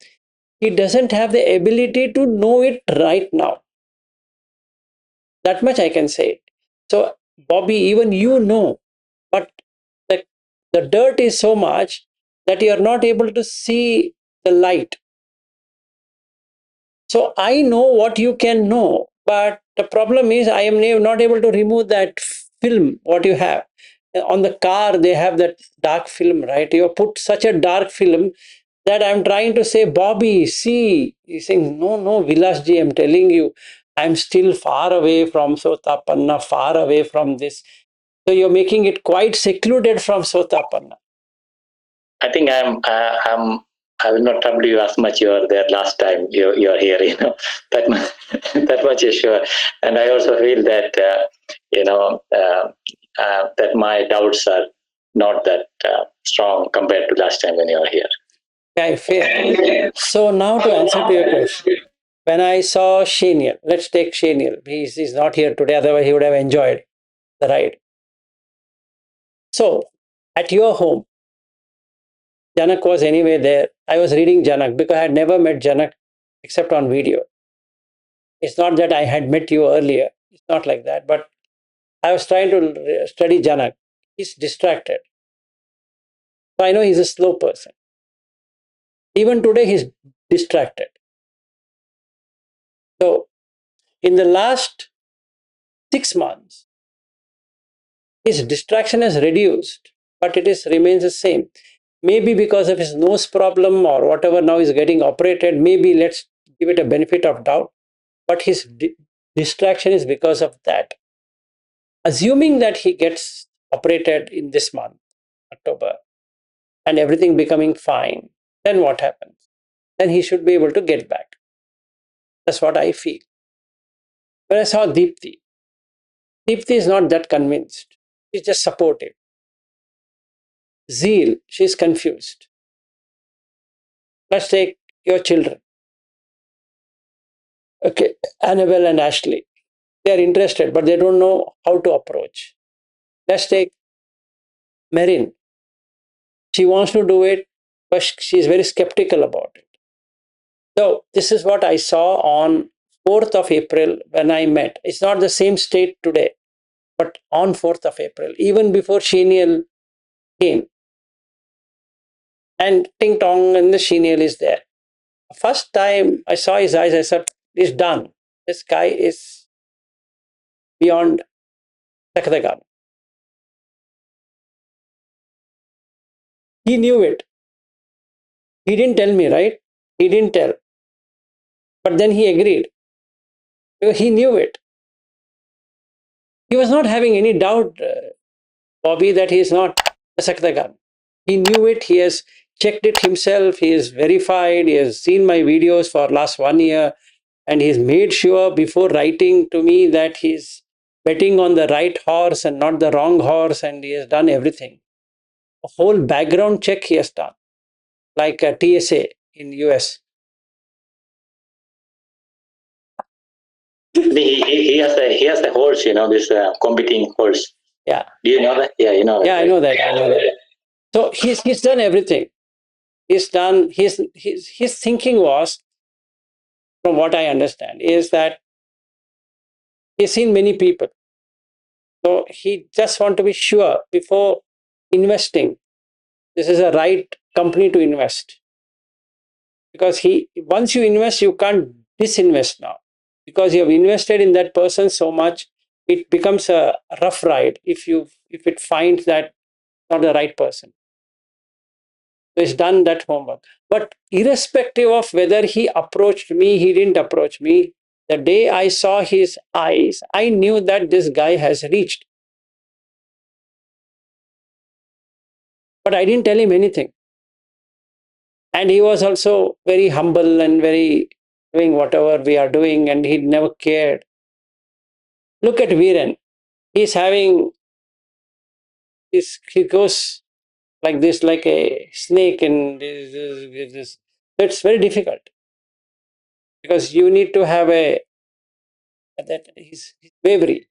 He doesn't have the ability to know it right now. That much I can say. So, Bobby, even you know, but the dirt is so much that you are not able to see the light. So, I know what you can know, but the problem is I am not able to remove that film, what you have. On the car, they have that dark film, right? You put such a dark film that I'm trying to say, Bobby, see. He's saying, no, no, Vilasji, I'm telling you, I'm still far away from Sotapanna, far away from this. So you're making it quite secluded from Sotapanna. I think I will not trouble you as much you were there last time you are here, that much, that much is sure. And I also feel that, that my doubts are not that strong compared to last time when you were here. Yeah, fair. So now to answer to your question, when I saw Shaniel, let's take Shaniel. He's not here today, otherwise he would have enjoyed the ride. So at your home, Janak was anyway there. I was reading Janak because I had never met Janak except on video. It's not that I had met you earlier. It's not like that. But I was trying to study Janak. He's distracted. So I know he's a slow person. Even today, he's distracted. So in the last 6 months, his distraction has reduced, but it remains the same. maybe because of his nose problem or whatever, now is getting operated. Maybe let's give it a benefit of doubt. But his distraction is because of that. Assuming that he gets operated in this month, October, and everything becoming fine, then what happens? Then he should be able to get back. That's what I feel. When I saw Deepthi is not that convinced. She's just supportive. Zeal, she's confused. Let's take your children. Okay, Annabelle and Ashley. They are interested, but they don't know how to approach. Let's take Marin. She wants to do it, but she's very skeptical about it. So this is what I saw on 4th of April when I met. It's not the same state today, but on 4th of April, even before Sheniel came. And Ting Tong and the Sheniel is there. First time I saw his eyes, I said, it's done. This guy is beyond Sakadagan. He knew it. He didn't tell me, right? He didn't tell. But then he agreed. Because he knew it. He was not having any doubt, Bobby, that he is not a Sakadagan. He knew it. He has checked it himself. He is verified. He has seen my videos for last 1 year. And he's made sure before writing to me that he's betting on the right horse and not the wrong horse. And he has done everything. A whole background check he has done, like a TSA in US. He has the horse, this competing horse. Yeah. Do you know that? Yeah, you know. Yeah, I know that. I know that. So he's done everything. He's done his thinking was, from what I understand, is that he's seen many people. So he just want to be sure before investing. This is a right company to invest. Because once you invest, you can't disinvest now. Because you have invested in that person so much, it becomes a rough ride if it finds that not the right person. So he's done that homework. But irrespective of whether he approached me, he didn't approach me, the day I saw his eyes, I knew that this guy has reached. But I didn't tell him anything. And he was also very humble and very doing whatever we are doing, and he never cared. Look at Viren. He's having he goes like this, like a snake, and this. So it's very difficult because you need to have that he's wavering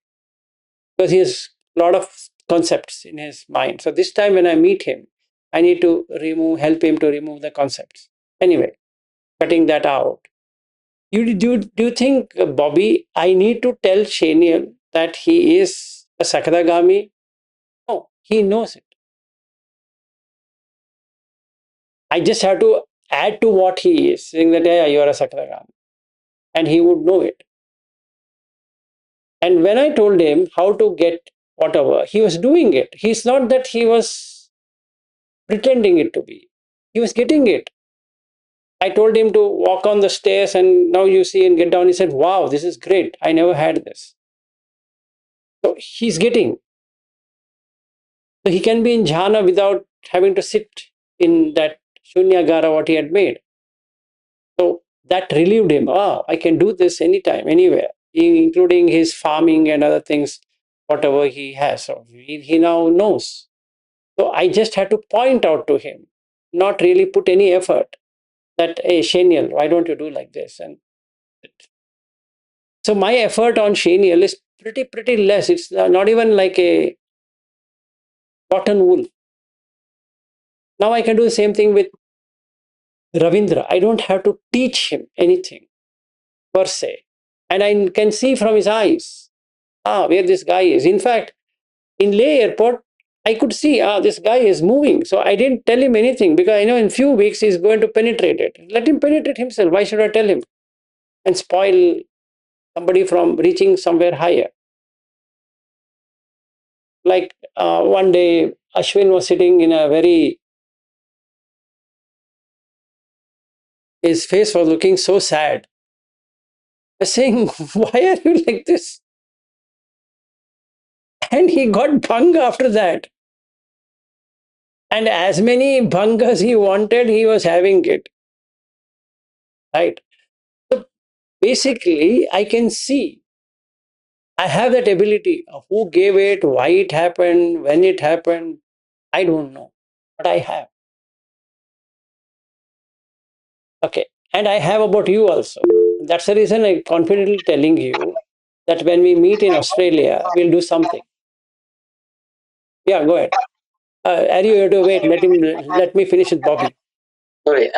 because he has a lot of concepts in his mind. So this time when I meet him, I need to help him to remove the concepts. Anyway, cutting that out. Do you think, Bobby, I need to tell Sheniel that he is a Sakadagami? No, he knows it. I just have to add to what he is, saying that, yeah, you are a Sakadagami. And he would know it. And when I told him how to get whatever, he was doing it. He's not that he was pretending it to be. He was getting it. I told him to walk on the stairs and now you see and get down. He said, wow, this is great. I never had this. So he's getting. So he can be in jhana without having to sit in that shunyagara what he had made. So that relieved him. Oh, I can do this anytime, anywhere, including his farming and other things, whatever he has. So he now knows. So I just had to point out to him, not really put any effort that, hey, Sheniel, why don't you do like this? And so my effort on Sheniel is pretty less. It's not even like a cotton wool. Now I can do the same thing with Ravindra. I don't have to teach him anything per se. And I can see from his eyes, where this guy is. In fact, in Leh airport, I could see, this guy is moving. So I didn't tell him anything because I know in few weeks he's going to penetrate it. Let him penetrate himself. Why should I tell him and spoil somebody from reaching somewhere higher? Like one day, Ashwin was sitting in a very his face was looking so sad. I was saying, why are you like this? And he got bhang after that. And as many bhangas he wanted, he was having it. Right? So basically, I can see, I have that ability. Who gave it, why it happened, when it happened, I don't know. But I have. Okay. And I have about you also. That's the reason I'm confidently telling you that when we meet in Australia, we'll do something. Yeah, go ahead. Are you here to wait? Let me finish with Bobby. Sorry,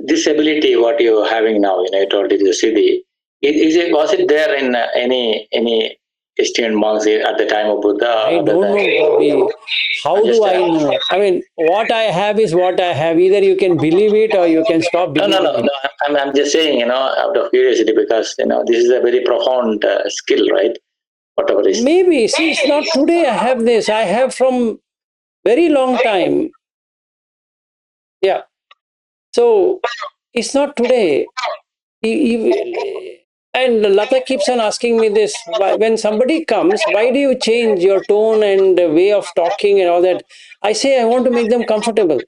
this ability, what you're having now, you told it is Siddhi. Was it there in any Christian monks at the time of Buddha? I don't know, Bobby. How do I know? I mean, what I have is what I have. Either you can believe it or you can stop believing it. I'm just saying, out of curiosity, because this is a very profound skill, right? Whatever is. Maybe. See, it's not today. I have this. I have from very long time. Yeah. So it's not today. And Lata keeps on asking me this. When somebody comes, why do you change your tone and way of talking and all that? I say I want to make them comfortable.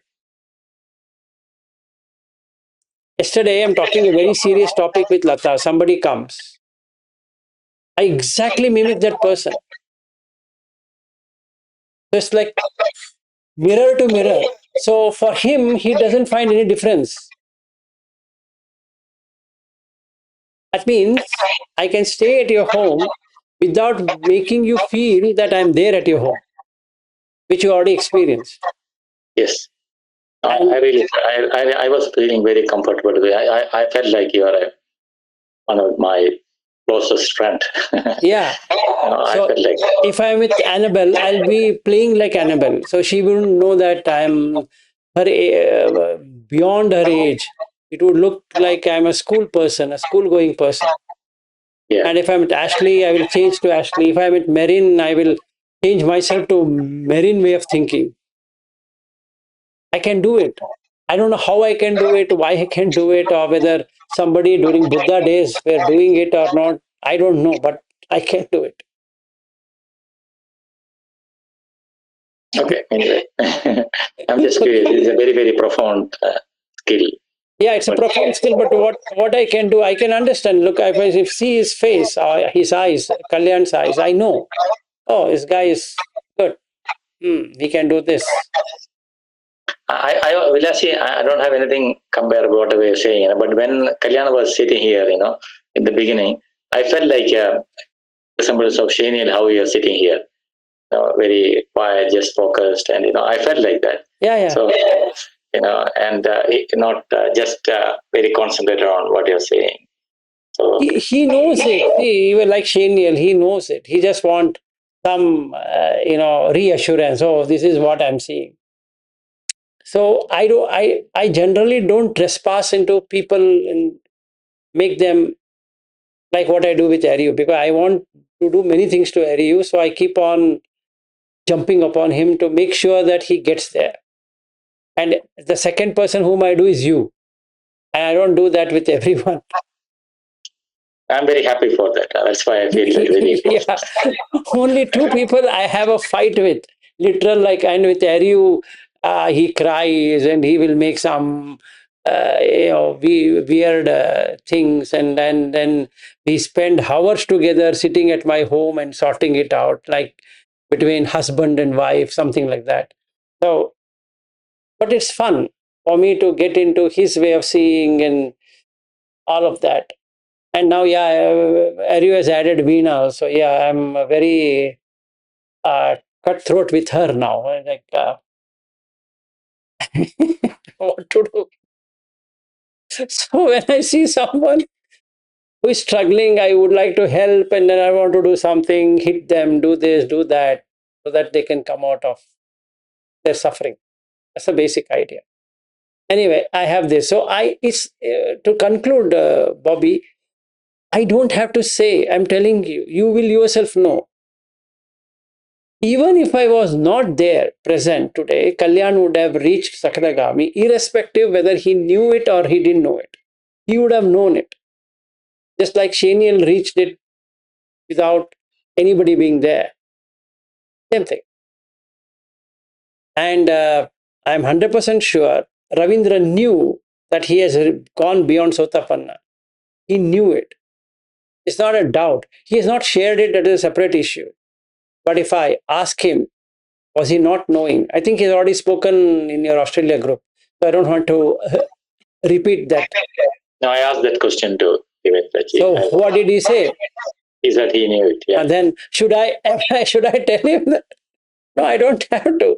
Yesterday, I'm talking a very serious topic with Lata. Somebody comes. I exactly mimic that person. Just like mirror to mirror. So for him, he doesn't find any difference. That means I can stay at your home without making you feel that I'm there at your home, which you already experienced. Yes. I was feeling very comfortable. I felt like you are one of my closest friend. Yeah. So if I'm with Annabelle, I'll be playing like Annabelle. So she wouldn't know that I'm beyond her age. It would look like I'm a school person, a school-going person. Yeah. And if I'm with Ashley, I will change to Ashley. If I'm with Marin, I will change myself to Marin way of thinking. I can do it. I don't know how I can do it, why I can do it, or whether somebody during Buddha days were doing it or not. I don't know, but I can do it. Okay, anyway. I'm just curious. It's a very, very profound skill. Yeah, it's a profound skill, but what I can do, I can understand. Look, if I see his face, his eyes, Kalyan's eyes, I know. Oh, this guy is good. He can do this. Vilasi, I don't have anything compared to whatever you're saying, but when Kalyan was sitting here, in the beginning, I felt like the symbols of Shaniel, how you're sitting here, very quiet, just focused, and I felt like that. Yeah. So, and not just very concentrated on what you're saying. So he knows it. Even like Shaniel, he knows it. He just wants some, reassurance. Oh, this is what I'm seeing. So I generally don't trespass into people and make them like what I do with Ariu, because I want to do many things to Ariu. So I keep on jumping upon him to make sure that he gets there. And the second person whom I do is you. And I don't do that with everyone. I'm very happy for that. That's why I feel very yeah. Only two people I have a fight with. Literal, like, and with Ariu, he cries and he will make some weird things, and then we spend hours together sitting at my home and sorting it out, like between husband and wife, something like that. So, but it's fun for me to get into his way of seeing and all of that. And now, Ariu has added Veena also. Yeah, I'm very cutthroat with her now. Like, what to do? So when I see someone who is struggling, I would like to help, and then I want to do something, hit them, do this, do that, so that they can come out of their suffering. That's a basic idea. Anyway, I have this. So it's to conclude, Bobby. I don't have to say. I'm telling you. You will yourself know. Even if I was not there present today, Kalyan would have reached Sakadagami, irrespective whether he knew it or he didn't know it. he would have known it. Just like Shaniel reached it without anybody being there. Same thing. And I'm 100% sure Ravindra knew that he has gone beyond Sotapanna. He knew it. It's not a doubt. He has not shared it as a separate issue. But if I ask him, was he not knowing? I think he's already spoken in your Australia group. So I don't want to repeat that. No, I asked that question too. So what did he say? He said he knew it. Yeah. And then should I tell him that? No, I don't have to.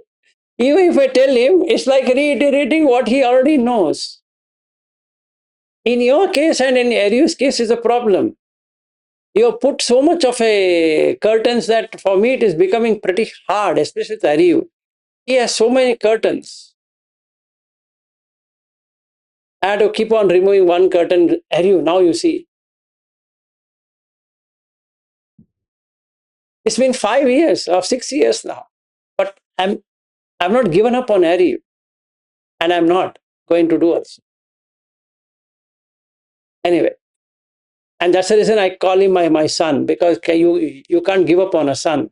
Even if I tell him, it's like reiterating what he already knows. In your case and in Aryu's case is a problem. You have put so much of a curtains that for me it is becoming pretty hard, especially with Aryu. He has so many curtains. I had to keep on removing one curtain. Aryu, now you see. It's been 5 years or 6 years now. But I've not given up on Aryu. And I'm not going to do also. Anyway. And that's the reason I call him my son, because you can't give up on a son.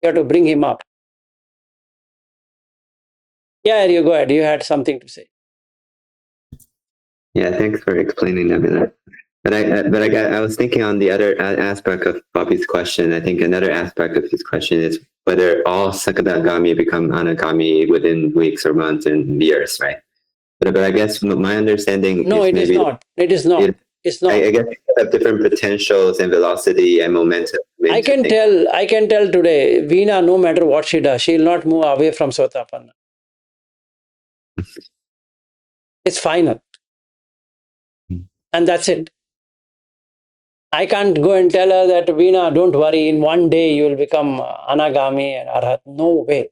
You have to bring him up. Yeah, you go ahead. You had something to say. Yeah, thanks for explaining that. But I was thinking on the other aspect of Bobby's question. I think another aspect of his question is whether all Sakadagami become Anagami within weeks or months and years, right? But I guess my understanding No, is it is not. It is not. It's not. I guess you have different potentials and velocity and momentum. I can tell today, Veena, no matter what she does, she will not move away from Sotapanna. It's final. And that's it. I can't go and tell her that, Veena, don't worry, in one day you will become Anagami and Arhat. No way.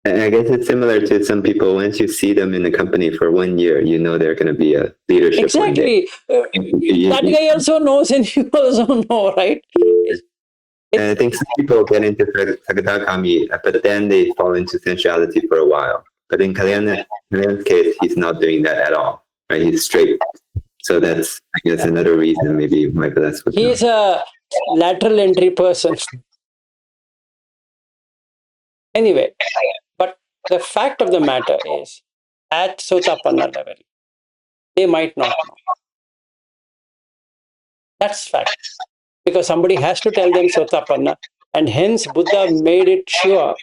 I guess it's similar to some people. Once you see them in the company for 1 year, you know they're going to be a leadership. Exactly. That guy also knows and you also know, right? And I think some people get into Sakadagami, but then they fall into sensuality for a while. But in Kalyan's case, he's not doing that at all. Right? He's straight. So that's, I guess, another reason maybe why that's what He's a lateral entry person. Anyway, but the fact of the matter is, at Sotapanna level, they might not know. That's fact. Because somebody has to tell them Sotapanna, and hence Buddha made it sure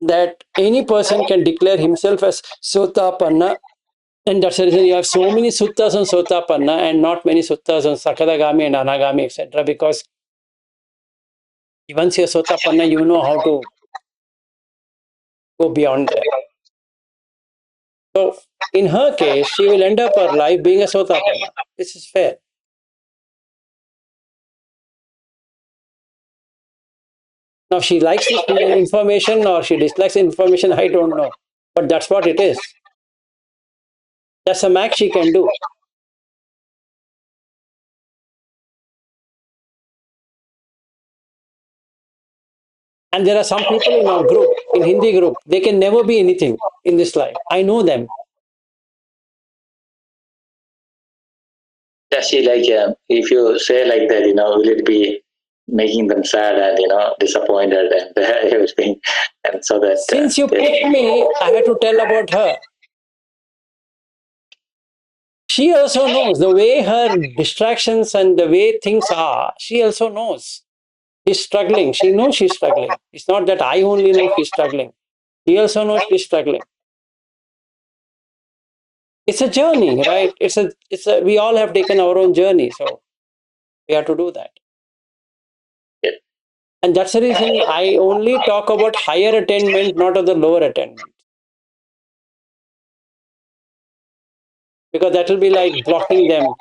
that any person can declare himself as Sotapanna, and that's the reason you have so many suttas on Sotapanna and not many suttas on Sakadagami and Anagami, etc. Because once you're Sotapanna, you know how to go beyond there. So in her case, she will end up her life being a Sotapanna. This is fair. Now, she likes this information or she dislikes information, I don't know. But that's what it is. That's a max she can do. And there are some people in our group, in Hindi group, they can never be anything in this life. I know them. Does she if you say like that, will it be making them sad and disappointed and everything, and so that since you picked me, I had to tell about her. She also knows the way her distractions and the way things are. She also knows she's struggling. She knows she's struggling. It's not that I only know she's struggling. She also knows she's struggling. It's a journey, right? We all have taken our own journey, so we have to do that. And that's the reason I only talk about higher attainment, not of the lower attainment. Because that will be like blocking them.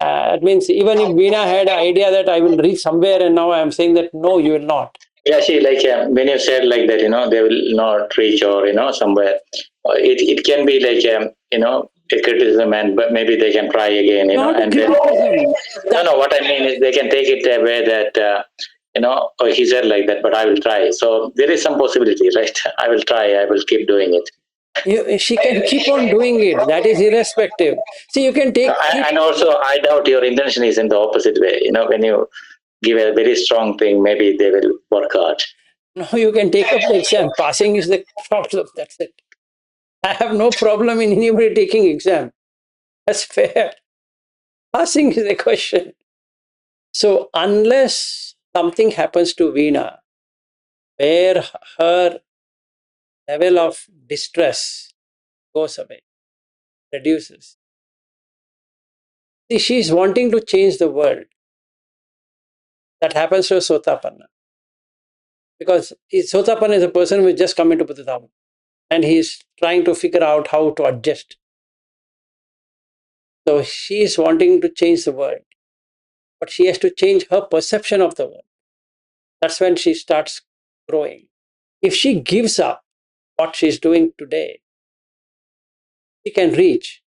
It means even if Veena had an idea that I will reach somewhere and now I am saying that no, you will not. Yeah, she when you said like that, they will not reach or, somewhere. It can be like, a criticism and but maybe they can try again, Not and criticism. No, what I mean is they can take it away that, oh, he said like that, but I will try. So there is some possibility, right? I will try, I will keep doing it. She can keep on doing it. That is irrespective. See, you can take. And also, I doubt your intention is in the opposite way. When you give a very strong thing, maybe they will work hard. No, you can take up the exam. Passing is the problem. That's it. I have no problem in anybody taking exam. That's fair. Passing is the question. So unless something happens to Veena, where her level of distress goes away, reduces. See, she's wanting to change the world. That happens to a Sotapanna. Because Sotapanna is a person who has just come into Buddha and he's trying to figure out how to adjust. So she is wanting to change the world, but she has to change her perception of the world. That's when she starts growing. If she gives up what she's doing today, she can reach.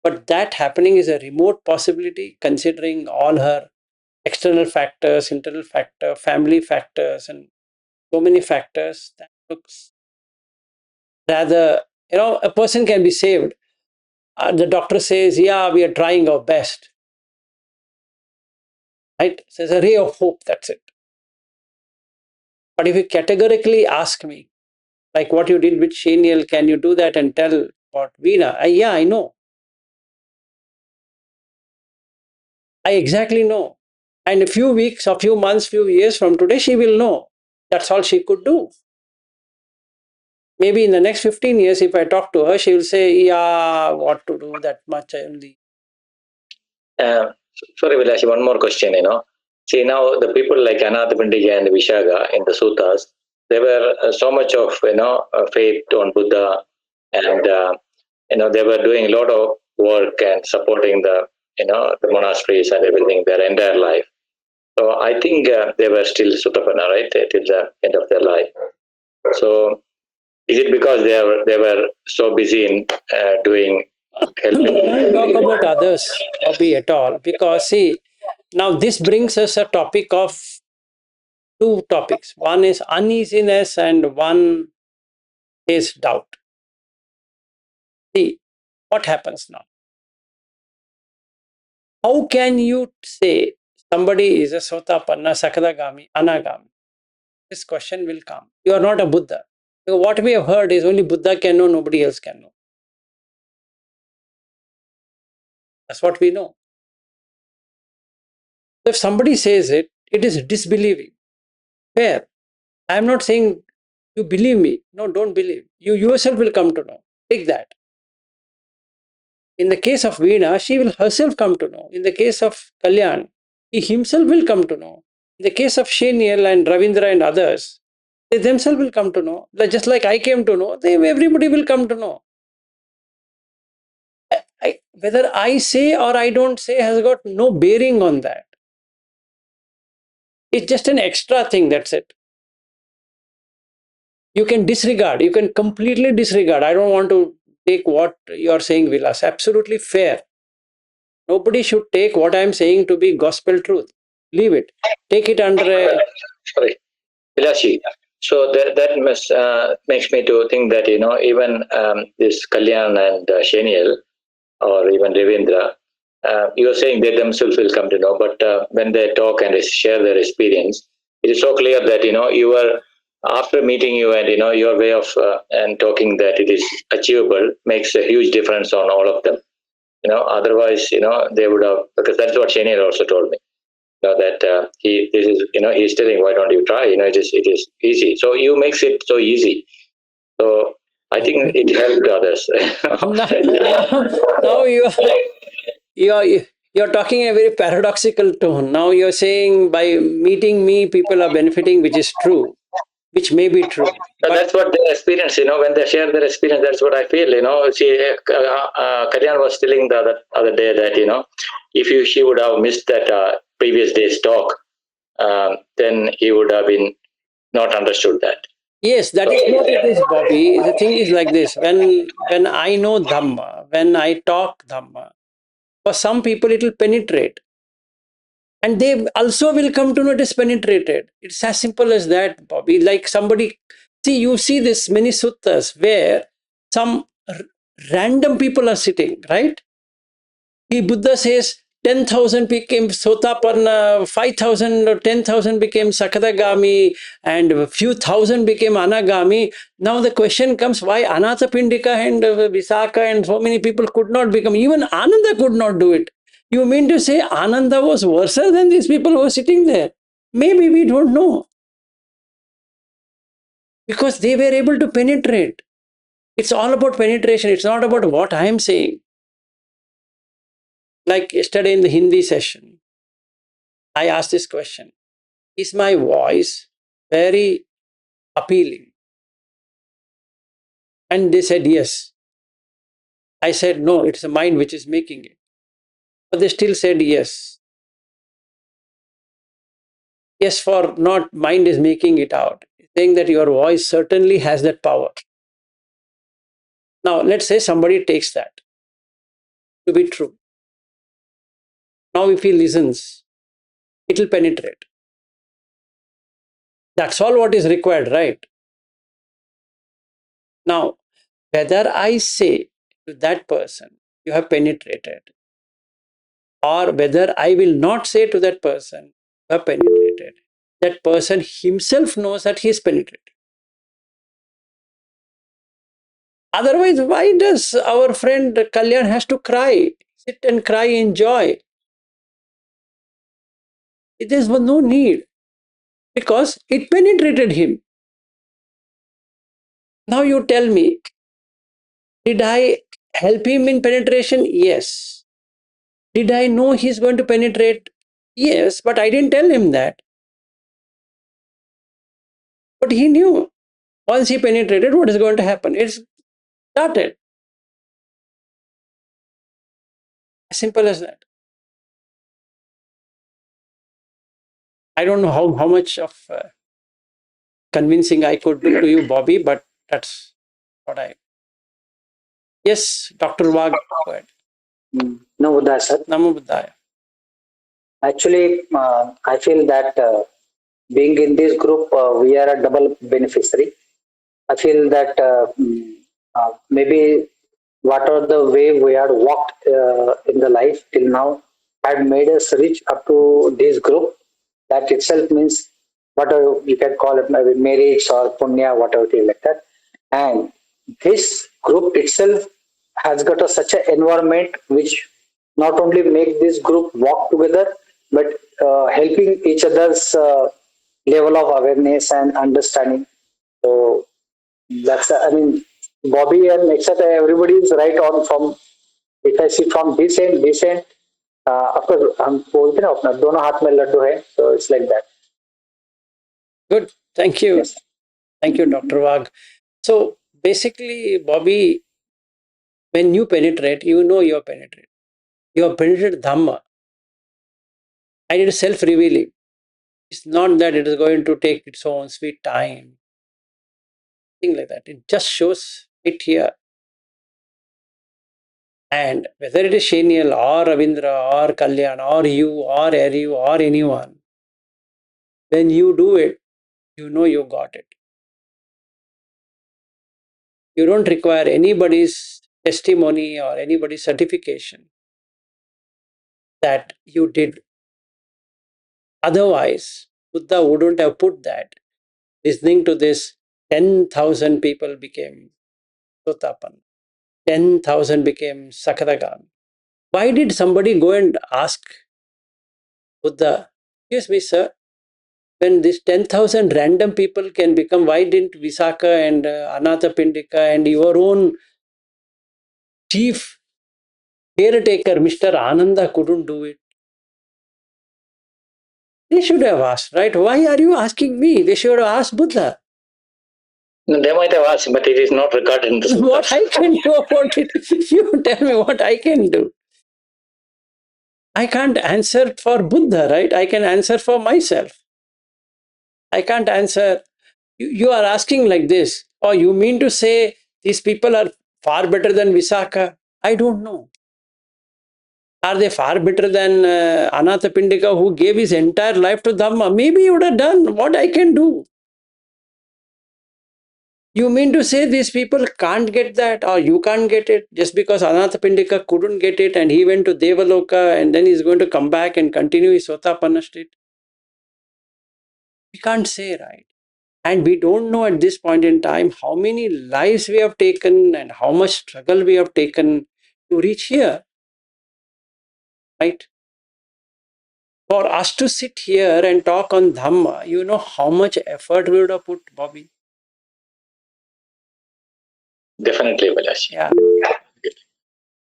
But that happening is a remote possibility considering all her external factors, internal factor, family factors, and so many factors. That looks rather, a person can be saved. The doctor says, yeah, we are trying our best. Right? So there's a ray of hope, that's it. But if you categorically ask me, like what you did with Shaniel, can you do that and tell about Veena? Yeah, I know. I exactly know. And a few weeks, a few months, few years from today, she will know. That's all she could do. Maybe in the next 15 years, if I talk to her, she will say, yeah, what to do, that much only. Sorry, Vilashi, one more question, See, now the people like Anath Pindiga and Vishaga in the suttas, they were so much of, faith on Buddha, and, they were doing a lot of work and supporting the monasteries and everything their entire life. So I think they were still Sotapanna, right, till the end of their life. So is it because they were so busy in doing helping? We can't talk about others, Bobby, at all. Because, see, now this brings us a topic of two topics. One is uneasiness and one is doubt. See, what happens now? How can you say somebody is a Sotapanna, Sakadagami, Anagami? This question will come. You are not a Buddha. Because what we have heard is only Buddha can know, nobody else can know. That's what we know. If somebody says it, it is disbelieving. Fair. I am not saying you believe me. No, don't believe. You yourself will come to know. Take that. In the case of Veena, she will herself come to know. In the case of Kalyan, he himself will come to know. In the case of Shaniel and Ravindra and others, they themselves will come to know. Just like I came to know, everybody will come to know. Whether I say or I don't say has got no bearing on that. It's just an extra thing, that's it. You can disregard, you can completely disregard. I don't want to take what you are saying, Vilas. Absolutely fair. Nobody should take what I am saying to be gospel truth. Leave it. Take it under a... Sorry, Vilashi. So that makes me to think that, even this Kalyan and Shaniel, or even Ravindra, you are saying they themselves will come to know, but when they talk and share their experience, it is so clear that, you are, after meeting you and, your way of and talking that it is achievable makes a huge difference on all of them. Otherwise, they would have, because that's what Shaniel also told me. That he's telling, why don't you try? It is easy. So you makes it so easy. So I think it helped others. Now you're talking a very paradoxical tone. Now you're saying by meeting me, people are benefiting, which is true, which may be true. But that's what they experience, when they share their experience, that's what I feel, See, Karyan was telling the other day that, if she would have missed that previous day's talk, then he would have been not understood that. Yes, that is what it is, Bobby. The thing is like this. When I know Dhamma, when I talk Dhamma, for some people it will penetrate. And they also will come to know it is penetrated. It's as simple as that, Bobby. Like somebody, you see this many suttas where some random people are sitting, right? The Buddha says 10,000 became Sotapanna, 5,000 or 10,000 became Sakadagami, and a few thousand became Anagami. Now the question comes, why Anathapindika and Visakha and so many people could not become? Even Ananda could not do it. You mean to say Ananda was worse than these people who were sitting there? Maybe, we don't know. Because they were able to penetrate. It's all about penetration. It's not about what I am saying. Like yesterday in the Hindi session, I asked this question: is my voice very appealing? And they said yes. I said no, it's the mind which is making it. But they still said yes. Yes, for not mind is making it out, saying that your voice certainly has that power. Now, let's say somebody takes that to be true. Now, if he listens, it will penetrate. That's all what is required, right? Now, whether I say to that person, you have penetrated, or whether I will not say to that person, you have penetrated, that person himself knows that he is penetrated. Otherwise, why does our friend Kalyan has to cry, sit and cry in joy? There is no need, because it penetrated him. Now you tell me, did I help him in penetration? Yes. Did I know he's going to penetrate? Yes, but I didn't tell him that. But he knew once he penetrated what is going to happen. It's started. As simple as that. I don't know how much of convincing I could do to you, Bobby, but that's what I. Yes, Dr. Wag, go ahead. No, Buddha, sir. Namo Buddhaya. Actually, I feel that being in this group, we are a double beneficiary. I feel that maybe whatever the way we had walked in the life till now had made us reach up to this group. That itself means whatever you can call it, maybe marriage or punya, whatever it is like that. And this group itself has got such an environment which not only make this group walk together, but helping each other's level of awareness and understanding. So that's, I mean, Bobby and etc. Everybody is right on from. If I see from this end, of course, हम बोलते ना अपना दोनों हाथ में लड्डू है, so it's like that. Good. Thank you. Yes. Thank you, Dr. Wag. So basically, Bobby, when you penetrate, you know you are penetrated. You have penetrated Dhamma. And it is self-revealing. It's not that it is going to take its own sweet time. Thing like that. It just shows it here. And whether it is Shenial or Ravindra or Kalyan or you or Ariu or anyone, when you do it, you know you got it. You don't require anybody's testimony or anybody's certification that you did. Otherwise, Buddha wouldn't have put that. Listening to this, 10,000 people became Sotapanna. 10,000 became Sakadagami. Why did somebody go and ask Buddha, excuse me, sir, when these 10,000 random people can become, why didn't Visakha and Anathapindika and your own chief caretaker, Mr. Ananda, couldn't do it? They should have asked, right? Why are you asking me? They should have asked Buddha. No, they might have asked, but it is not recorded in the suttas. What I can do about it? You tell me what I can do. I can't answer for Buddha, right? I can answer for myself. I can't answer. You are asking like this. Or you mean to say these people are far better than Visakha? I don't know. Are they far better than Anathapindika, who gave his entire life to Dhamma? Maybe he would have done what I can do. You mean to say these people can't get that, or you can't get it, just because Anathapindika couldn't get it and he went to Devaloka and then he's going to come back and continue his Sotapanna state? We can't say, right? And we don't know at this point in time how many lives we have taken and how much struggle we have taken to reach here, right? For us to sit here and talk on Dhamma, you know how much effort we would have put, Bobby? Definitely, Vilas. Yeah.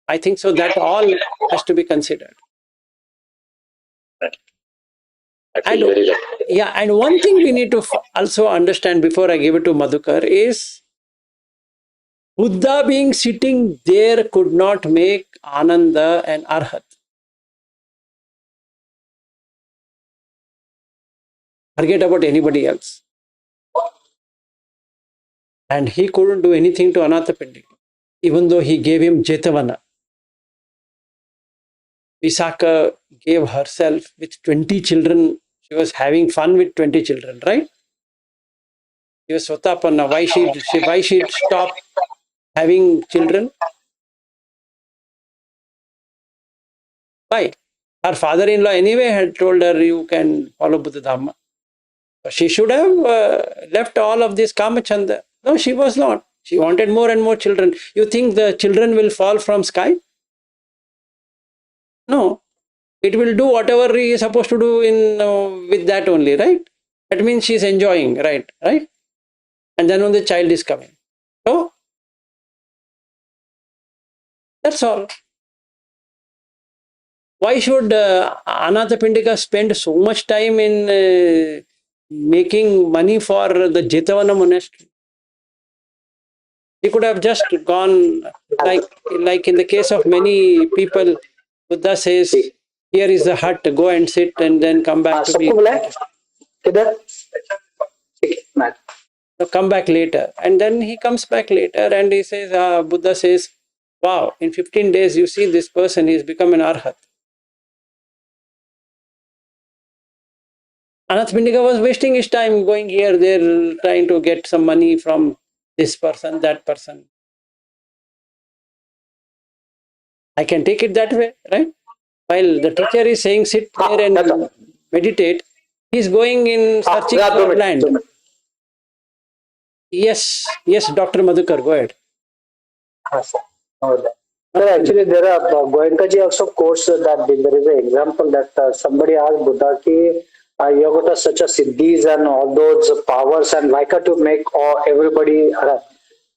I think so. That all has to be considered. I feel And very lucky. yeah, and one thing we need to also understand before I give it to Madhukar is Buddha being sitting there could not make Ananda an Arhat. Forget about anybody else. And he couldn't do anything to Anathapindika, even though he gave him Jetavana. Visakha gave herself with 20 children. She was having fun with 20 children, right? She was Sotapanna. Why she'd stop having children? Why? Her father-in-law anyway had told her, you can follow Buddha Dhamma. So she should have left all of this Kamachanda. No, she was not. She wanted more and more children. You think the children will fall from sky? No. It will do whatever he is supposed to do in with that only, right? That means she is enjoying, right? Right? And then when the child is coming. So, that's all. Why should Anathapindika spend so much time in making money for the Jetavana monastery? He could have just gone, like in the case of many people, Buddha says, here is the hut, go and sit and then come back to me. सबको बुलाए किधर ठीक है मैं So come back later. And then he comes back later and he says, Buddha says, wow, in 15 days you see this person, he's become an arhat. Anathapindika was wasting his time going here, there, trying to get some money from this person, that person. I can take it that way, right? While the teacher is saying sit there and meditate, he's going in searching for land. Yes, Dr. Madhukar, go ahead. sir. Sir, actually, there are Goenkaji also quotes that there is an example that somebody asked Buddha ki you got such a siddhis and all those powers and why can't you make everybody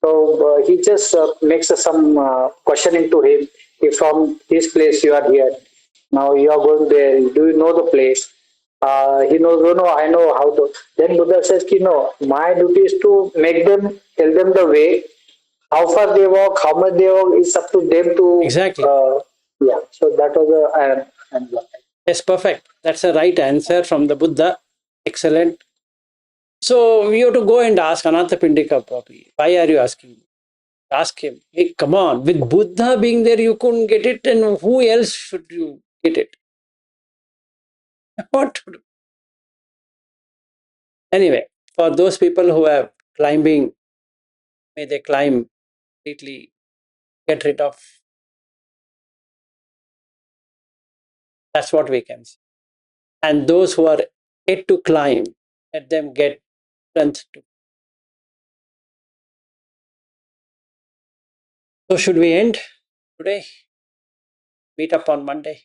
so he just makes some questioning to him if from this place you are here now you are going there do you know the place he knows no I know how to then Buddha says ki no my duty is to make them tell them the way how far they walk, how much they walk, is up to them to. Exactly. Yeah, so that was Yes, perfect. That's a right answer from the Buddha. Excellent. So we have to go and ask Anathapindika probably. Why are you asking? Ask him. Hey, come on. With Buddha being there, you couldn't get it, and who else should you get it? What to do? Anyway, for those people who have climbing, may they climb completely, get rid of. That's what we can say. And those who are yet to climb, let them get strength to. So should we end today? Meet up on Monday.